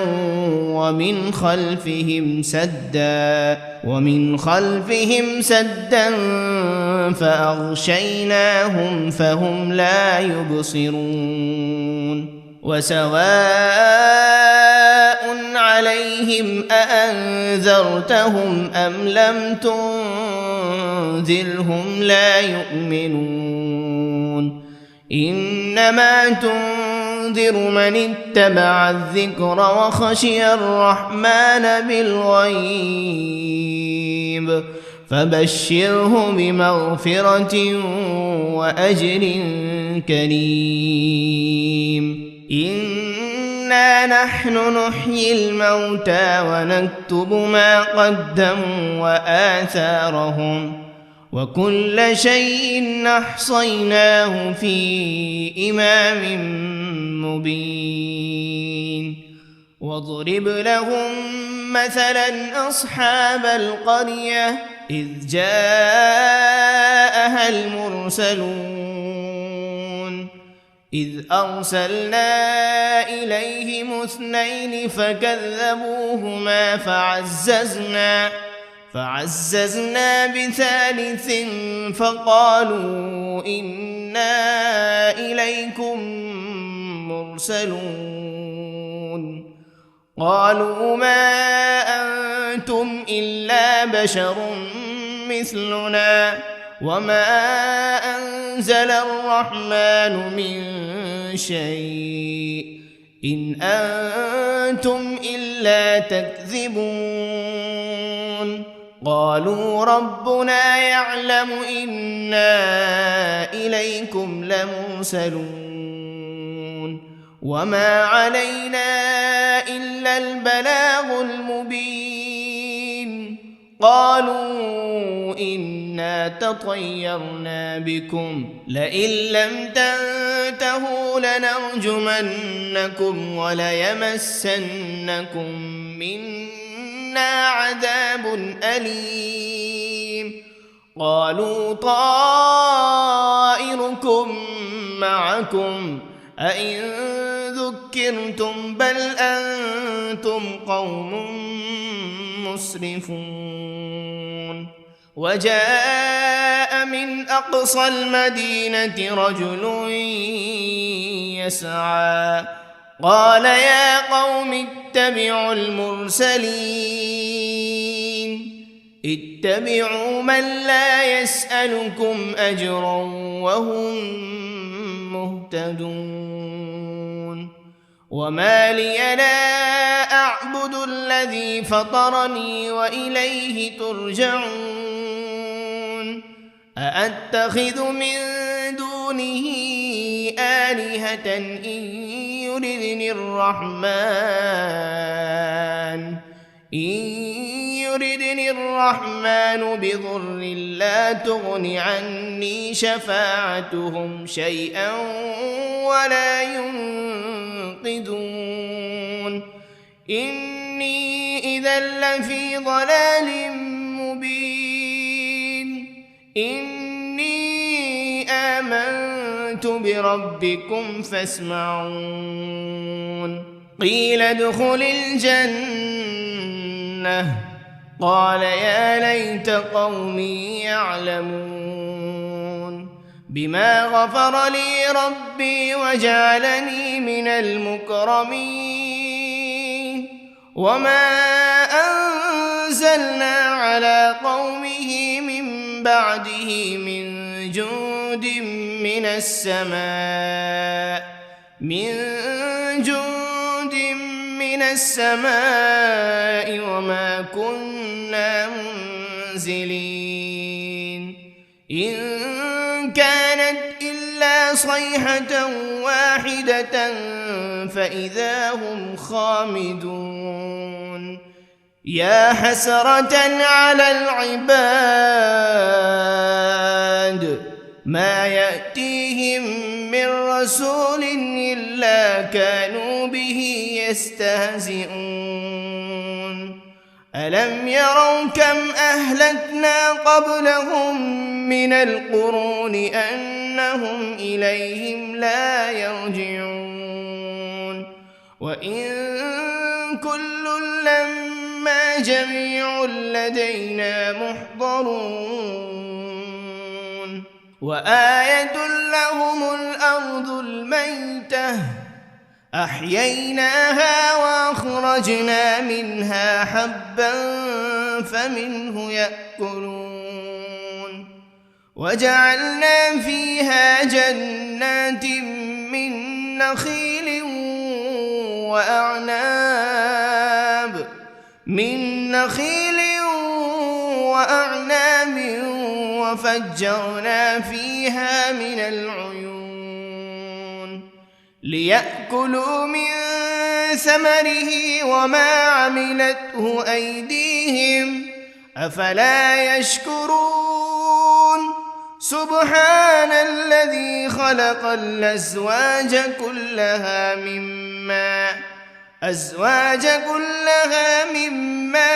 ومن خلفهم سدا فأغشيناهم فهم لا يبصرون وسواء عليهم أأنذرتهم أم لم تنذرهم لا يؤمنون إنما تنذر من اتبع الذكر وخشي الرحمن بالغيب فبشره بمغفرة وأجر كريم إنا نحن نحيي الموتى ونكتب ما قدموا وآثارهم وكل شيء أحصيناه في إمام مبين واضرب لهم مثلا أصحاب القرية إذ جاءها المرسلون إذ أرسلنا إليهم 2 فكذبوهما فعززنا ب3 فقالوا إنا إليكم مرسلون قالوا ما أنتم إلا بشر مثلنا وما أنزل الرحمن من شيء إن أنتم إلا تكذبون قالوا ربنا يعلم إنا إليكم لمرسلون وما علينا إلا البلاغ المبين قالوا إنا تطيرنا بكم لئن لم تنتهوا لنرجمنكم وليمسنكم منا عذاب أليم قالوا طائركم معكم أئن ذكرتم بل أنتم قوم مسرفون وجاء من أقصى المدينة رجل يسعى قال يا قوم اتبعوا المرسلين اتبعوا من لا يسألكم أجرا وهم مهتدون وما لي لا أعبد الذي فطرني وإليه ترجعون أأتخذ من دونه آلهة إن يردني الرحمن بضر لا تغن عني شفاعتهم شيئا ولا ينقذون إني إذا لفي ضلال مبين إني آمنت بربكم فاسمعون قيل ادخل الجنة قال يا ليت قومي يعلمون بما غفر لي ربي وجعلني من المكرمين وما أنزلنا على قومه من بعده من جند من السماء وما كنا منزلين إن كانت إلا صيحة واحدة فإذا هم خامدون يا حسرة على العباد ما يأتيهم من رسول إلا كانوا به يستهزئون ألم يروا كم أهلكنا قبلهم من القرون أنهم إليهم لا يرجعون وإن كل لما جميع لدينا محضرون وآية لهم الأرض الميتة أحييناها وأخرجنا منها حبا فمنه يأكلون وجعلنا فيها جنات من نخيل وأعناب وفجرنا فيها من العيون ليأكلوا من ثمره وما عملته أيديهم أفلا يشكرون سبحان الذي خلق الأزواج كلها مما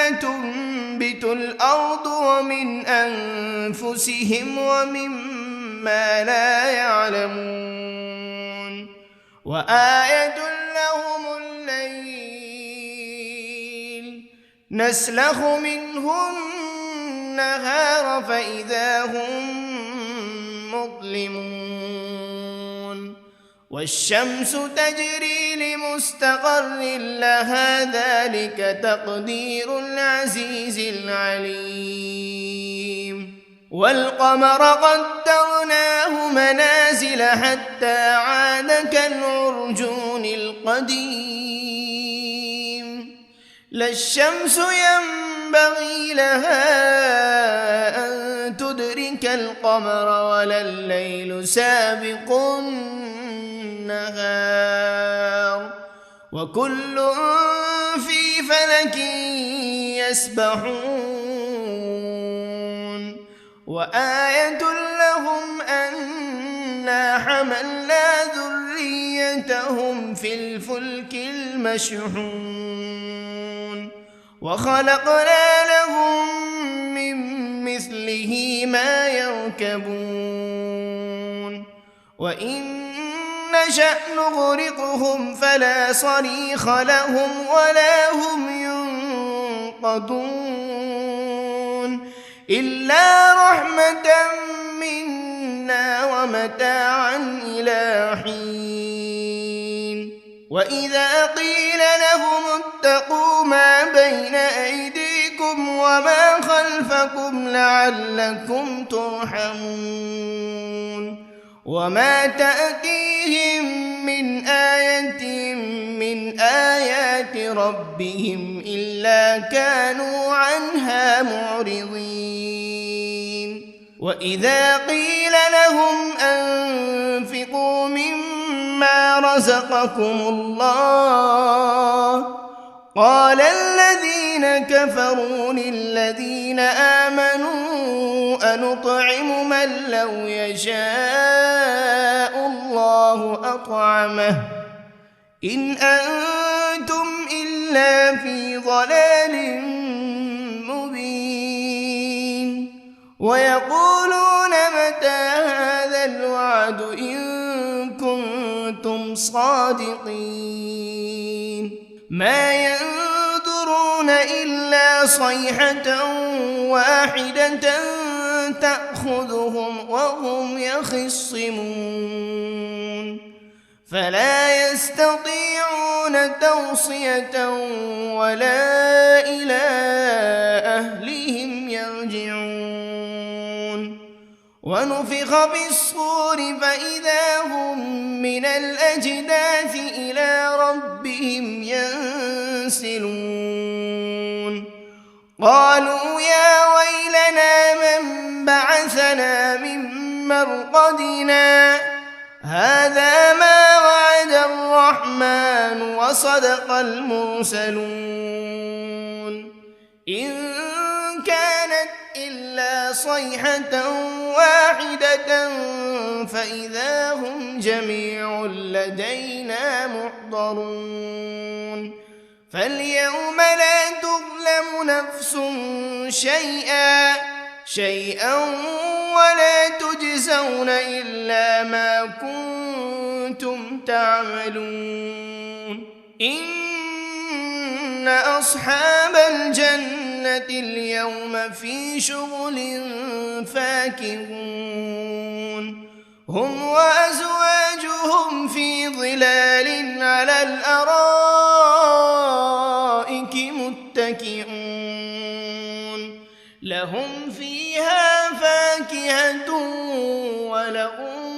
تنبت الأرض ومن أنفسهم ومما لا يعلمون وآية لهم الليل نسلخ منه النهار فإذا هم مظلمون والشمس تجري لمستقر لها ذلك تقدير العزيز العليم والقمر قدرناه منازل حتى عاد كالعرجون القديم لا الشمس ينبغي لها أن تدرك القمر ولا الليل سابق النهار وكل في فلك يسبحون وآية لهم أنا حملنا ذريتهم في الفلك المشحون وخلقنا لهم من مثله ما يركبون وإن نشأ نغرقهم فلا صريخ لهم ولا هم ينقذون إلا رحمة منا ومتاعا إلى حين وإذا قيل لهم اتقوا ما بين أيديكم وما خلفكم لعلكم ترحمون وما تأتيهم من آية من آيات ربهم إلا كانوا عنها معرضين وإذا قيل لهم أنفقوا مما رزقكم الله قال الذين كفروا للذين آمنوا أنطعم من لو يشاء الله أطعمه إن أنتم إلا في ضلال مبين ويقولون متى هذا الوعد إن كنتم صادقين ما ينظرون إلا صيحة واحدة تأخذهم وهم يخصمون فلا يستطيعون توصية ولا إلى أهلهم يرجعون ونفخ بالصور فإذا هم من الأجداث إلى ربهم ينسلون قالوا يا ويلنا من بعثنا من مرقدنا هذا ما وعد الرحمن وصدق المرسلون إن كانت إلا صيحة واحدة فإذا هم جميع لدينا محضرون فاليوم لا تظلم نفس شيئا ولا تجزون إلا ما كنتم تعملون إن أصحاب الجنة اليوم في شغل فاكهون هم وأزواجهم في ظلال على الأرائك متكئون لهم فيها فاكهة ولهم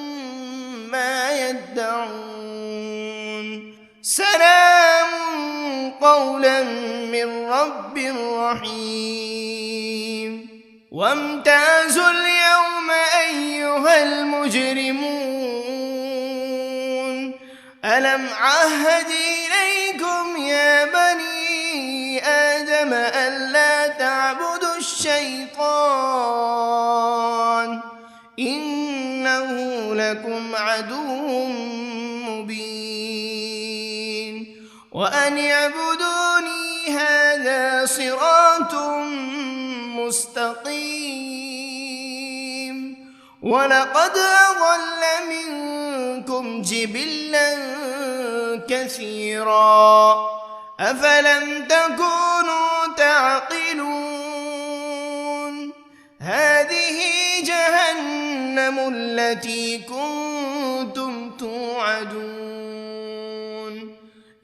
ما يدعون سلام قولا من رب رحيم وامتازوا اليوم أيها المجرمون ألم عهد إليكم يا بني آدم ألا تعبدوا الشيطان إنه لكم عدو مبين وأن اعبدوني هذا صراط مستقيم ولقد أضل منكم جبلا كثيرا أفلم تكونوا تعقلون هذه جهنم التي كنتم توعدون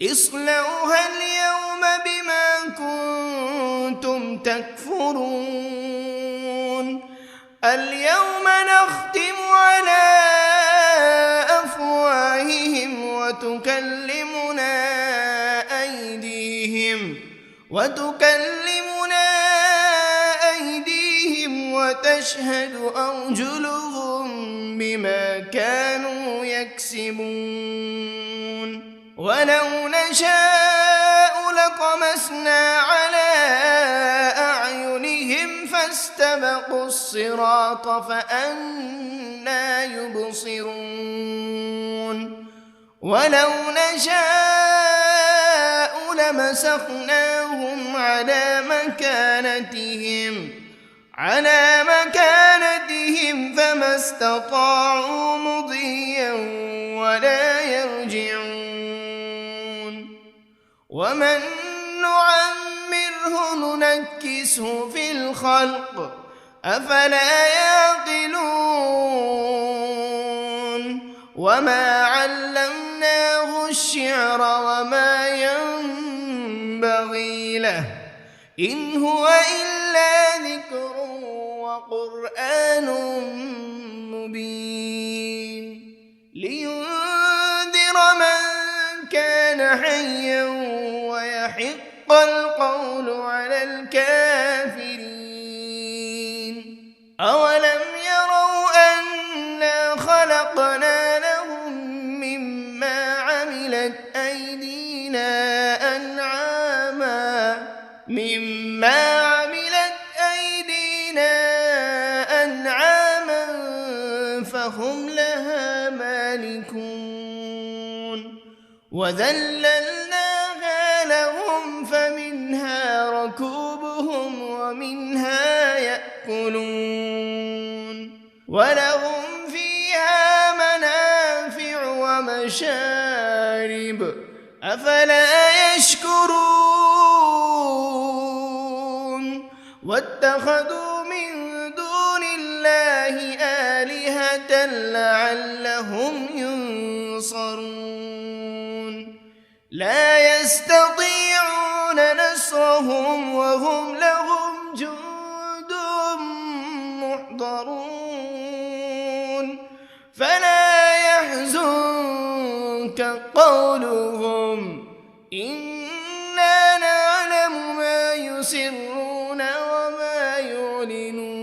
اصلوها اليوم بما كنتم تكفرون اليوم نختم على أفواههم وتكلمنا أيديهم وتشهد أرجلهم بما كانوا يكسبون ولو نشاء لطمسنا على أعينهم فاستبقوا الصراط فأنى يبصرون ولو نشاء لمسخناهم على مكانتهم فما استطاعوا مضيا ولا يرجعون ومن نعمره ننكسه في الخلق أفلا يعقلون وما علمناه الشعر وما ينبغي له إن هو إلا ذكر وقرآن مبين لينذر من كان حيا ويحق القول على الكافرين أولم يروا أنا خلقنا لهم مما عملت أيدينا أنعاما فهم لها مالكون وذللناها لهم فمنها ركوبهم ومنها يأكلون ولهم فيها منافع ومشارب أفلا يشكرون واتخذوا من دون الله آلهة لعلهم ينصرون لا يستطيعون نصرهم وهم لهم جند محضرون فلا يحزنك قولهم إنا نعلم ما يسرون وما يعلنون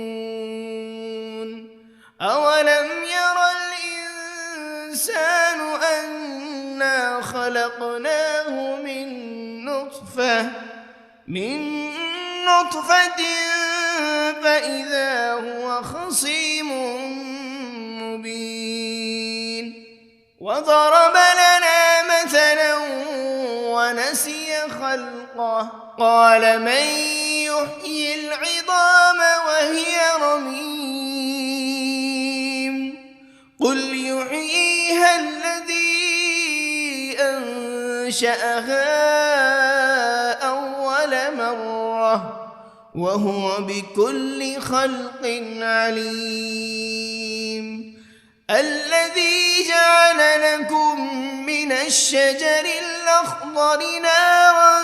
أولم ير الإنسان أنا خلقناه من نطفة فإذا هو خصيم مبين وضرب لنا مثلا ونسي خلقه قال من يحيي العظام وهي رميم قل يحييها الذي أنشأها أول مرة وهو بكل خلق عليم الذي جعل لكم من الشجر الأخضر نارا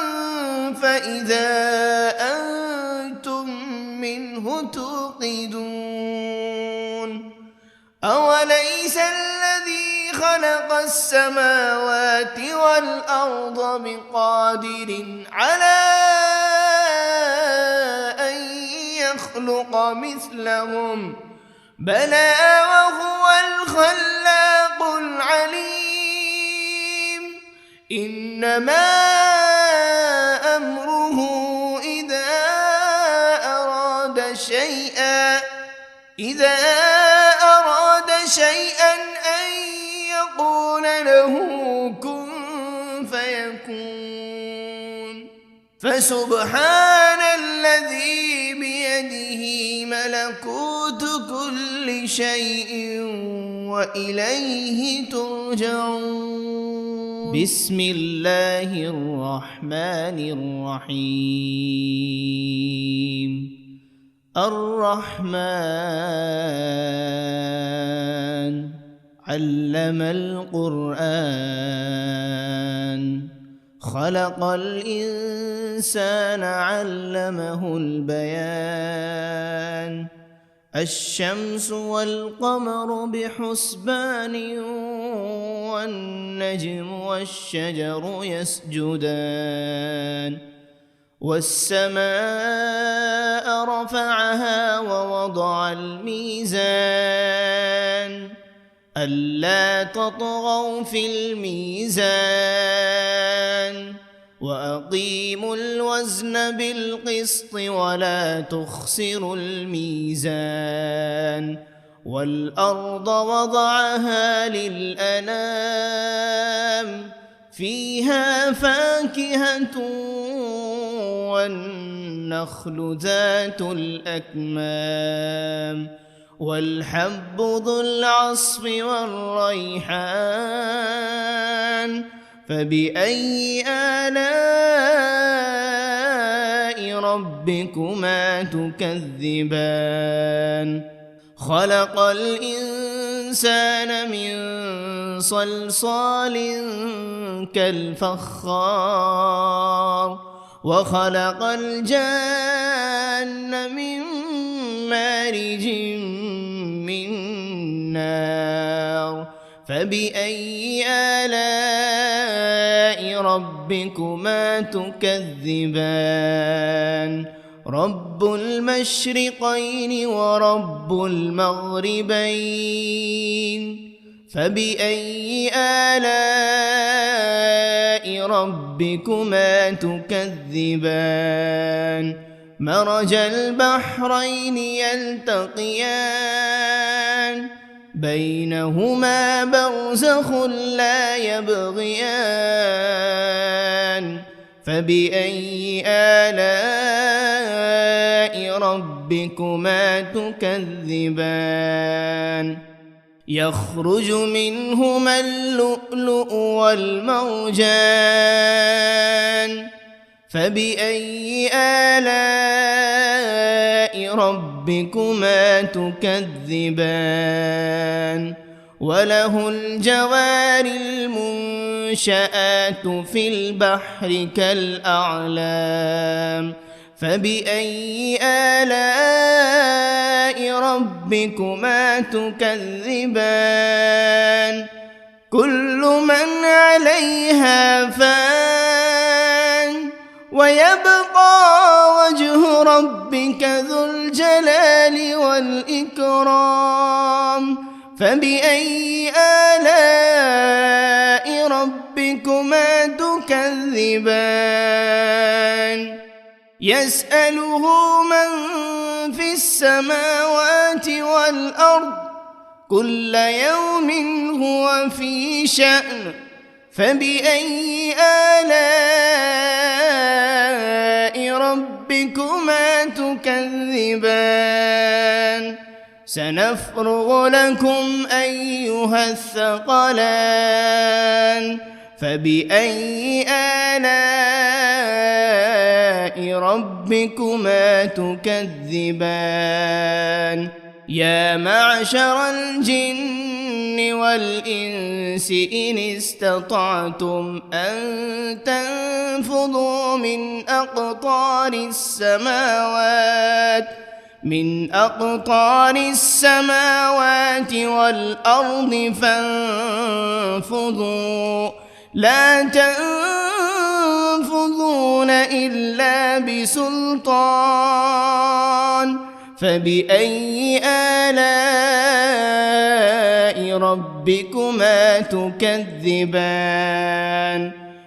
فإذا أنتم منه توقدون أوليس الذي خلق السماوات والأرض بقادر على أن يخلق مثلهم بلى وهو الخلاق العليم إنما أمره إذا أراد شيئا أن يقول له كن فيكون فسبحان الذي بيده ملكوت كل شيء وإليه ترجعون بسم الله الرحمن الرحيم الرحمن علم القرآن خلق الإنسان علمه البيان الشمس والقمر بحسبان والنجم والشجر يسجدان والسماء رفعها ووضع الميزان ألا تطغوا في الميزان وأقيموا الوزن بالقسط ولا تخسروا الميزان والأرض وضعها للأنام فيها فاكهة والنخل ذات الأكمام والحب ذو العصف والريحان فبأي آلاء ربكما تكذبان خلق الإنسان من صلصال كالفخار وخلق الجان من مارج من نار فبأي آلاء ربكما تكذبان رب المشرقين ورب المغربين فبأي آلاء ربكما تكذبان مرج البحرين يلتقيان بينهما برزخ لا يبغيان فبأي آلاء ربكما تكذبان يخرج منهما اللؤلؤ والمرجان فبأي آلاء ربكما تكذبان وله الجوار المنشآت في البحر كالأعلام فبأي آلاء ربكما تكذبان كل من عليها فان ويبقى وجه ربك ذو الجلال والإكرام فبأي آلاء ربكما تكذبان يسأله من في السماوات والأرض كل يوم هو في شأن فبأي آلاء ربكما تكذبان سنفرغ لكم أيها الثقلان فبأي آلاء ربكما تكذبان يا معشر الجن والإنس إن استطعتم أن تنفذوا من أقطار السماوات والأرض فانفذوا لا تنفذون إلا بسلطان فبأي آلاء ربكما تكذبان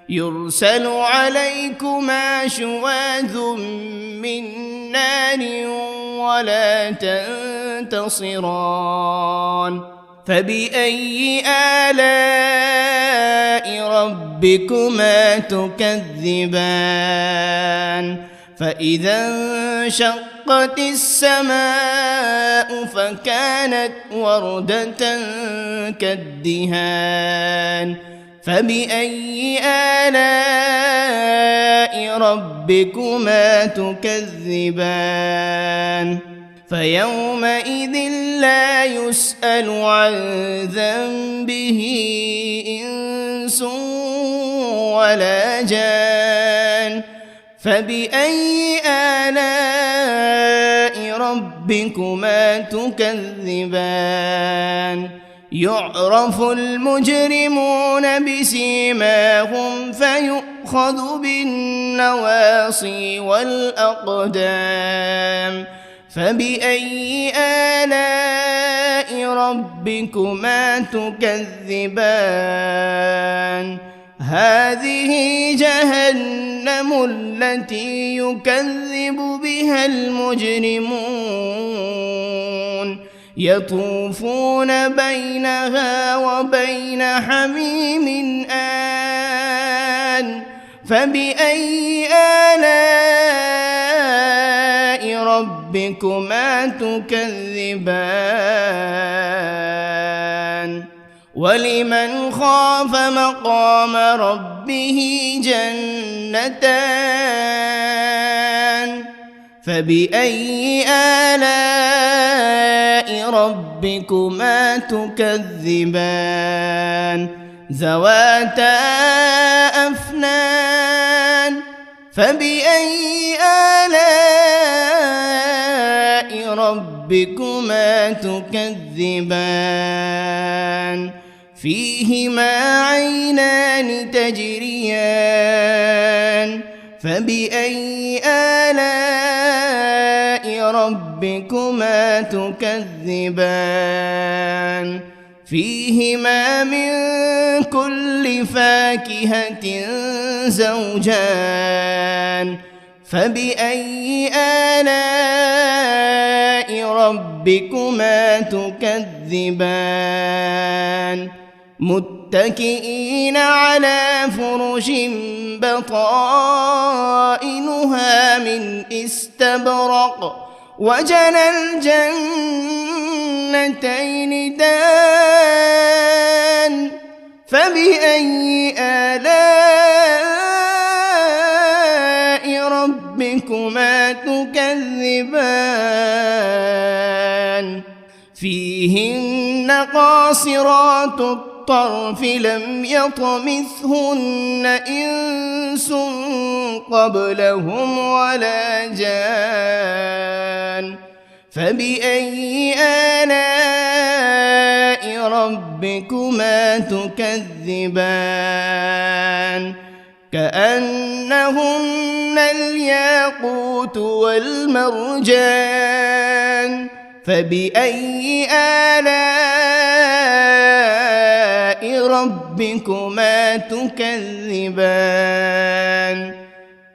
يرسل عليكما شواذ من نار ولا تنتصران فبأي آلاء ربكما تكذبان فإذا انشقت السماء فكانت وردة كالدهان فبأي آلاء ربكما تكذبان فيومئذ لا يسأل عن ذنبه إنس ولا جان فبأي آلاء ربكما تكذبان يعرف المجرمون بسيماهم فيؤخذ بالنواصي والأقدام فبأي آلاء ربكما تكذبان هذه جهنم التي يكذب بها المجرمون يطوفون بينها وبين حميم آن فبأي آلاء ربكما تكذبان ولمن خاف مقام ربه جنتان فبأي آلاء ربكما تكذبان ذواتا أفنان فبأي آلاء ربكما تكذبان فيهما عينان تجريان فبأي آلاء ربكما تكذبان فيهما من كل فاكهة زوجان فبأي آلاء ربكما تكذبان متكئين على فرش بطائنها من استبرق وجنى الجنتين دان فبأي آلاء ربكما تكذبان فيهن قاصرات الطرف لم يطمثهن إنس قبلهم ولا جان فبأي آلاء ربكما تكذبان كأنهن الياقوت والمرجان فبأي آلاء ربكما تكذبان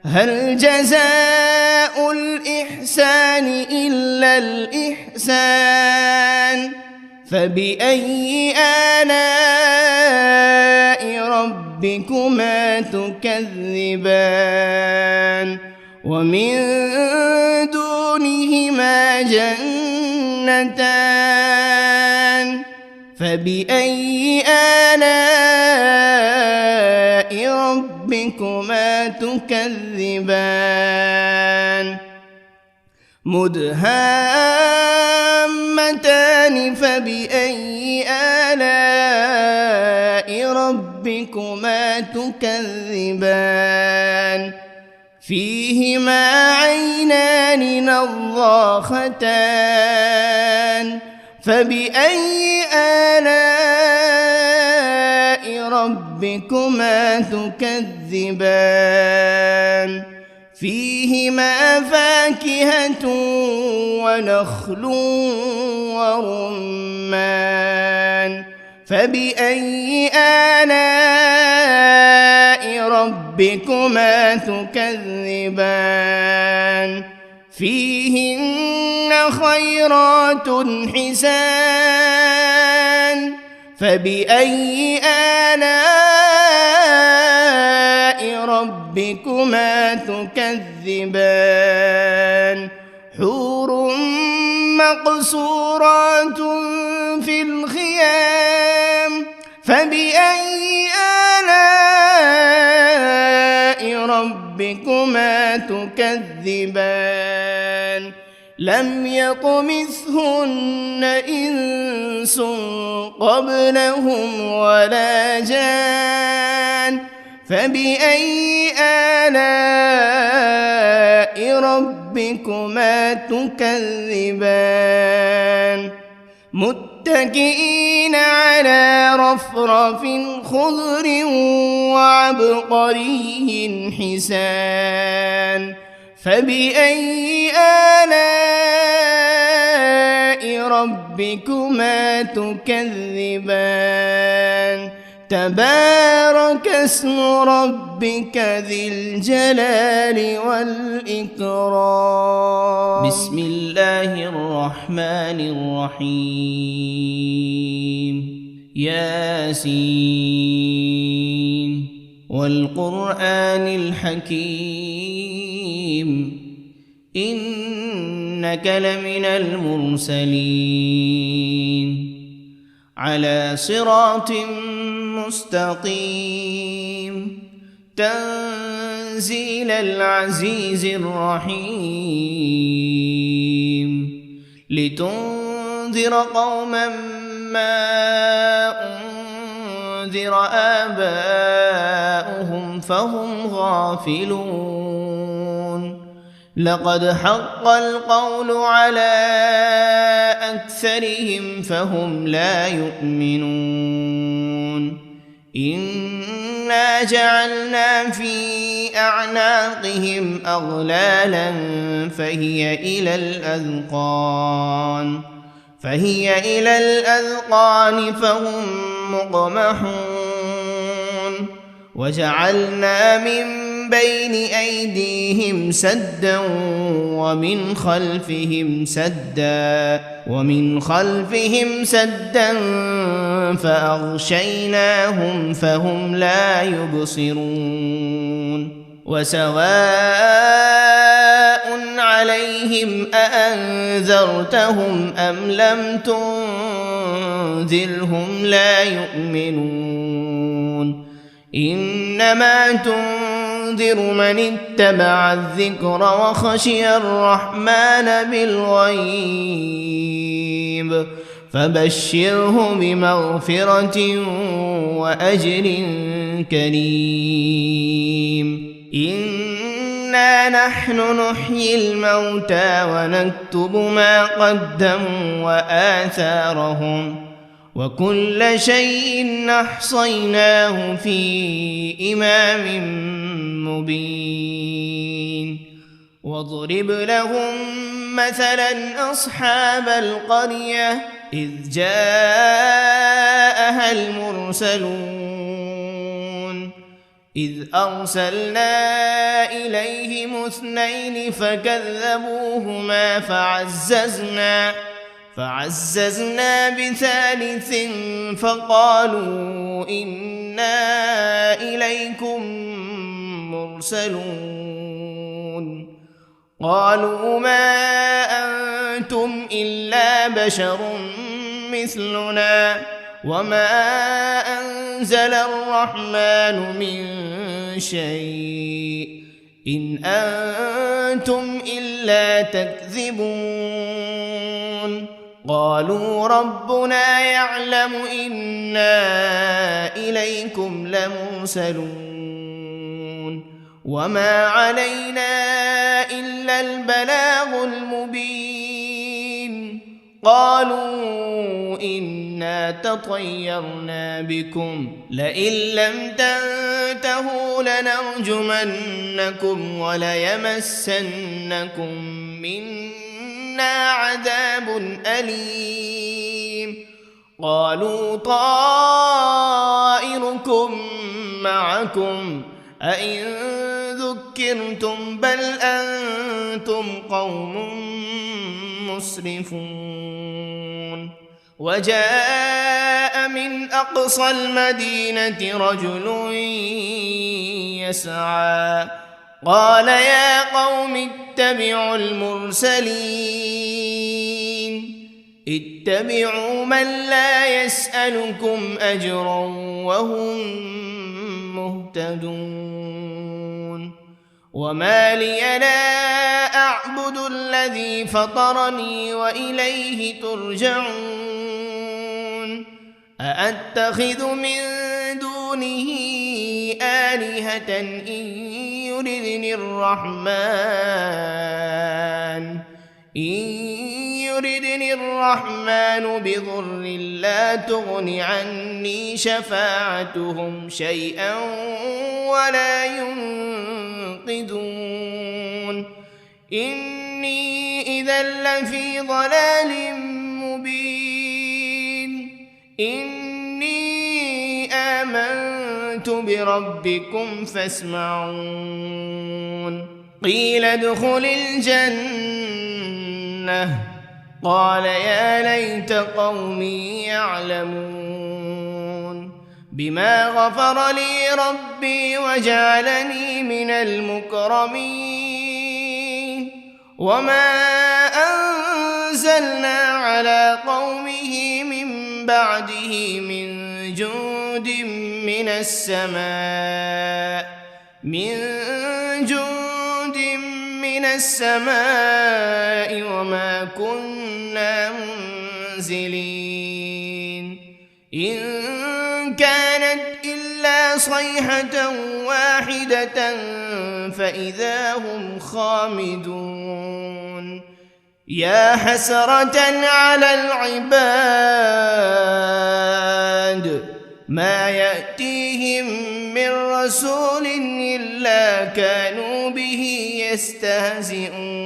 هل جزاء الإحسان إلا الإحسان فبأي آلاء ربكما تكذبان ومن دونهما جنتان فبأي آلاء ربكما تكذبان مدهامتان فبأي آلاء ربكما تكذبان فيهما عينان نضاختان فبأي آلاء ربكما تكذبان فيهما فاكهة ونخل ورمان فبأي آلاء ربكما تكذبان فيهن خيرات حسان فبأي آلاء ربكما تكذبان حور مقصورات في الخيام فبأي آلاء ربكما تكذبان لم يطمثهن إنس قبلهم ولا جان فبأي آلاء ربكما تكذبان متكئين على رفرف خضر وعبقري حسان فبأي آلاء ربكما تكذبان تبارك اسم ربك ذي الجلال والإكرام. بسم الله الرحمن الرحيم. ياسين والقرآن الحكيم إنك لمن المرسلين على صراط مستقيم تنزيل العزيز الرحيم لتنذر قوما ما أنذر آباؤهم فهم غافلون لقد حق القول على أكثرهم فهم لا يؤمنون إنا جعلنا في أعناقهم أغلالا فهي إلى الأذقان فهم مقمحون وجعلنا من بين أيديهم سدا ومن خلفهم سدا فأغشيناهم فهم لا يبصرون وسواء عليهم أأنذرتهم أم لم تنذرهم لا يؤمنون إنما تنذر من اتبع الذكر وخشي الرحمن بالغيب فبشره بمغفرة وأجر كريم. إنا نحن نحيي الموتى ونكتب ما قدموا وآثارهم وكل شيء أحصيناه في إمام مبين. واضرب لهم مثلا أصحاب القرية إذ جاءها المرسلون إذ أرسلنا إليهم 2 فكذبوهما فعززنا بثالث فقالوا إنا إليكم مرسلون قالوا ما أنتم إلا بشر مثلنا وما أنزل الرحمن من شيء إن أنتم إلا تكذبون قالوا ربنا يعلم إنا إليكم لمرسلون وما علينا إلا البلاغ المبين. قالوا إنا تطيرنا بكم لئن لم تنتهوا لنرجمنكم وليمسنكم منا عذاب أليم. قالوا طائركم معكم أئن ذكرتم بل أنتم قوم مسرفون. وجاء من أقصى المدينة رجل يسعى قال يا قوم اتبعوا المرسلين اتبعوا من لا يسألكم أجرا وهم مهتدون. وما لي لا أعبد الذي فطرني وإليه ترجعون. أأتخذ من دونه آلهة إن يردني الرحمن بضر لا تغن عني شفاعتهم شيئا ولا ينقذون. إني إذا لفي ضلال مبين. إني آمنت بربكم فاسمعون قيل ادخل الجنة قال يا ليت قومي يعلمون بما غفر لي ربي وجعلني من المكرمين وما أنزلنا على قومه من بعده من جند من السماء وما كنا منزلين إن كانت إلا صيحة واحدة فإذا هم خامدون يا حسرة على العباد ما يأتيهم من رسول إلا كانوا به يستهزئون